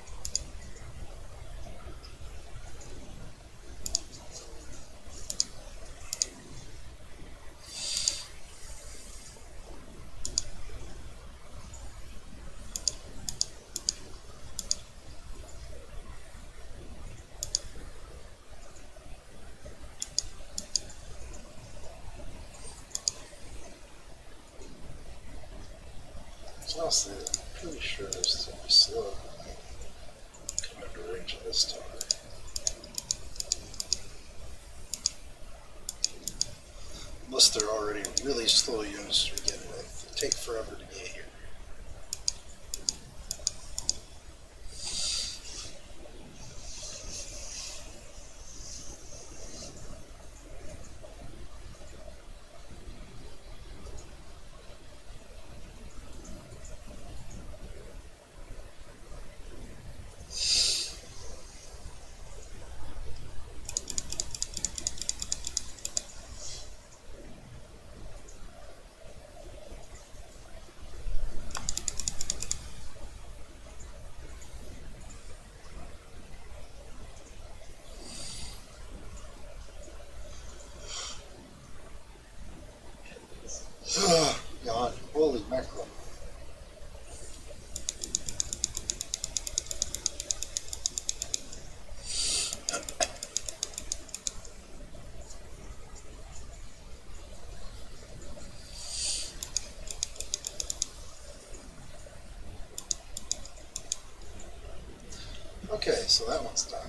So honestly, I'm pretty sure this is going to be slow when I come into range of this tower. Unless they're already really slow units to begin with. They take forever to get here. Yawn. Holy mackerel. Okay, so that one's done.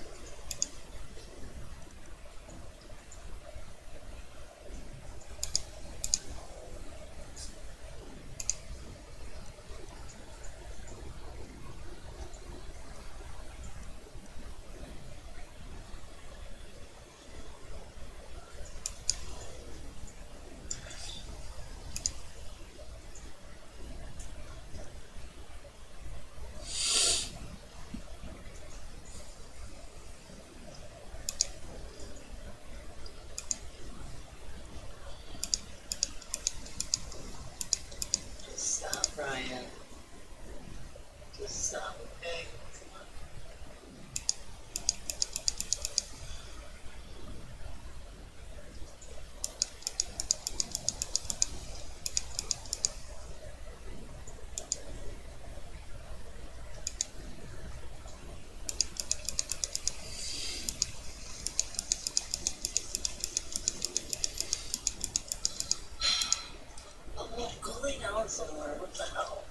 What the hell?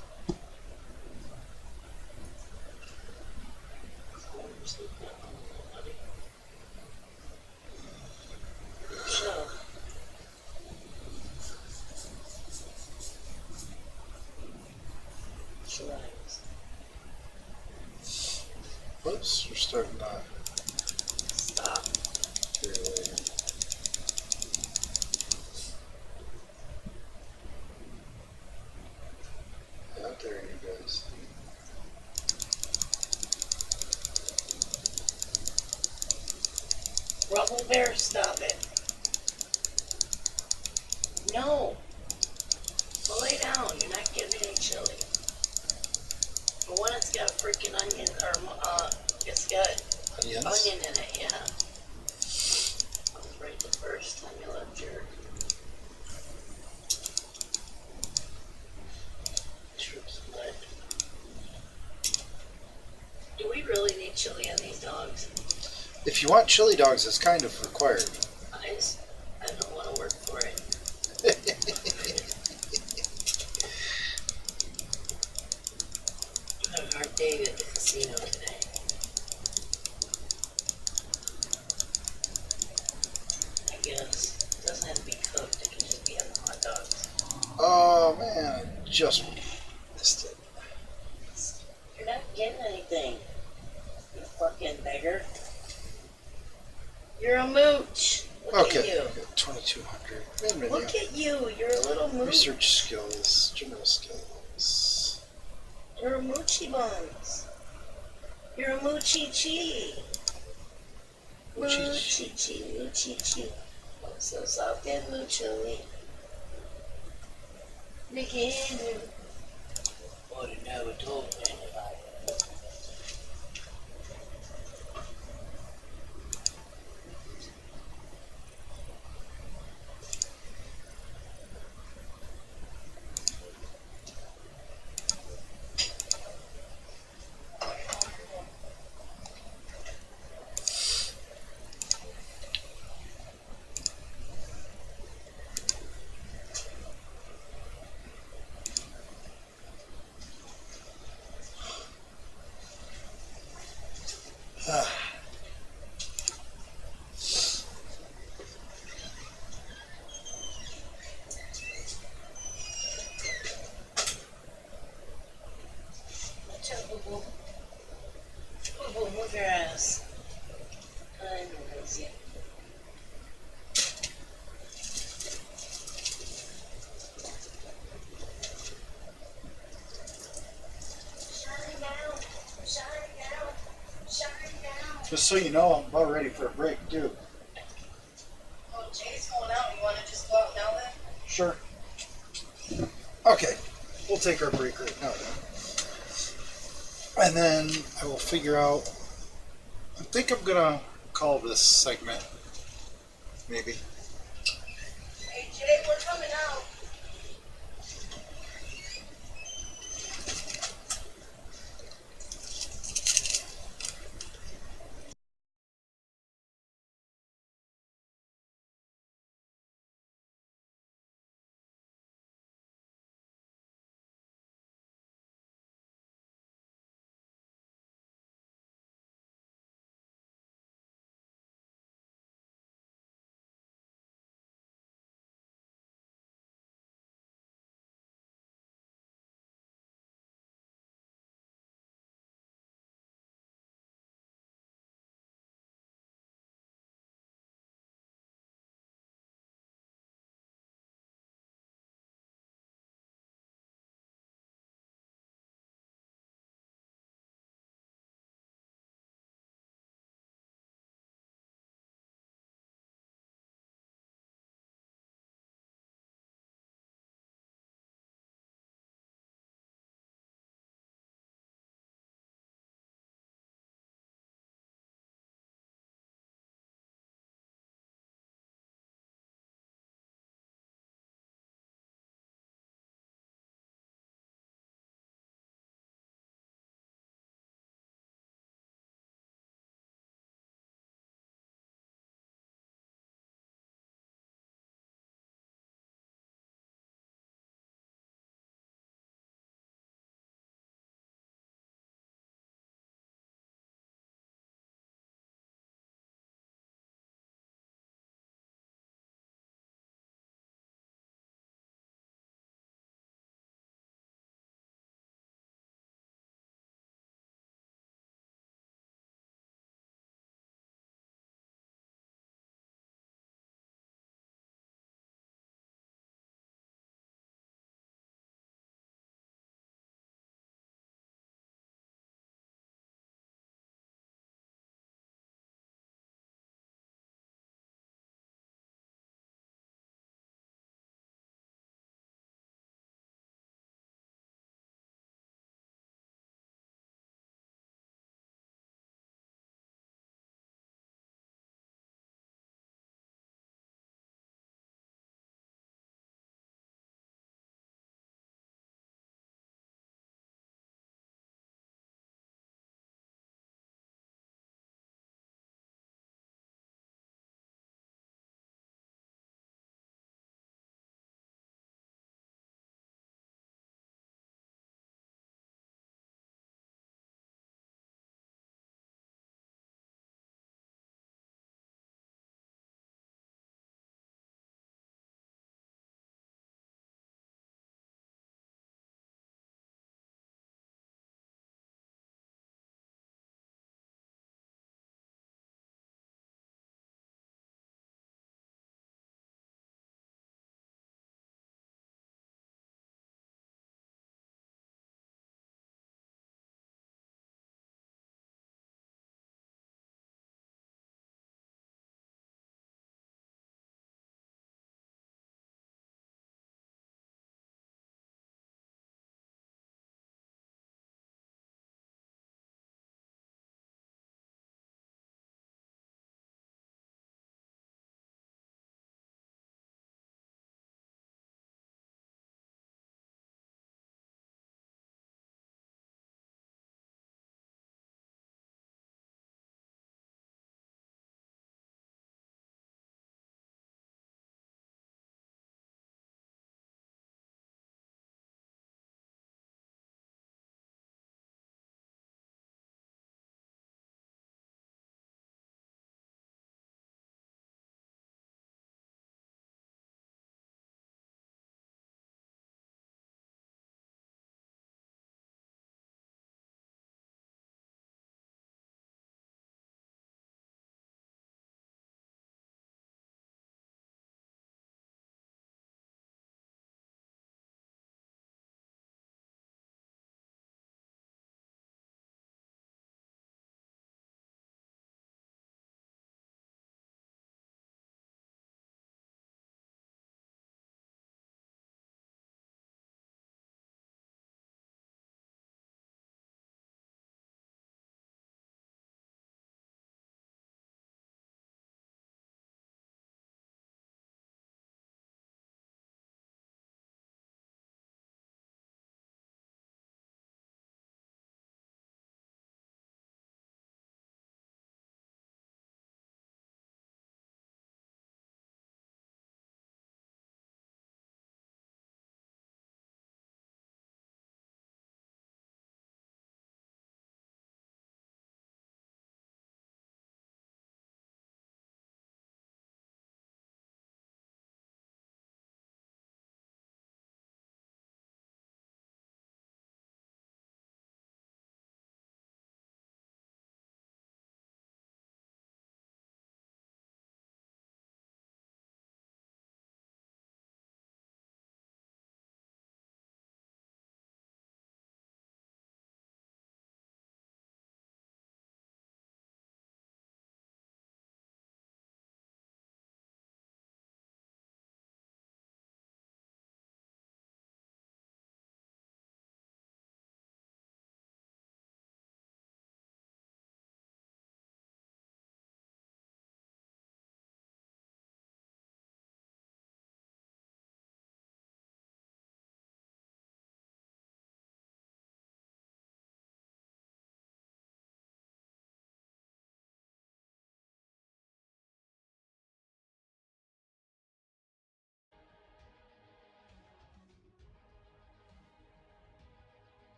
Shut up. Slimes. Whoops, we're starting to Stop. really. How dare you guys? Rubble bear, stop it. No. Well, lay down. You're not getting any chili. For one, it's got freaking onion, or, it's got Onions? onion in it, yeah. I was right the first time you left your troops blood. Do we really need chili on these dogs? If you want chili dogs, it's kind of required. I don't want to work for it. I had a hard day at the casino today. I guess. It doesn't have to be cooked, it can just be on the hot dogs. Oh man, I just missed it. You're not getting anything, you fucking beggar. You're a mooch. Look Okay, at you. 2200. Look at you. You're a little mooch. Research skills, general skills. You're a moochy buns. You're a moochy chi. Moochy chi, moochy chi. Oh, so soft and moochily. Begin. Oh, you never told me about it. Watch out, boo-boo. Boo-boo, move your ass. I'm lazy. Shine down, shine down, shine down. Just so you know, I'm about ready for a break too. Oh, Jay's going out. You want to just go out now then? Sure. Okay, we'll take our break right now then. And then I will figure out. I think I'm gonna call this segment. Maybe. Hey, Jay, we're coming out.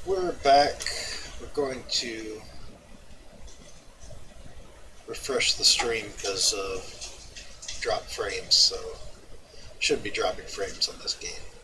We're back. We're going to refresh the stream because of drop frames, so shouldn't be dropping frames on this game.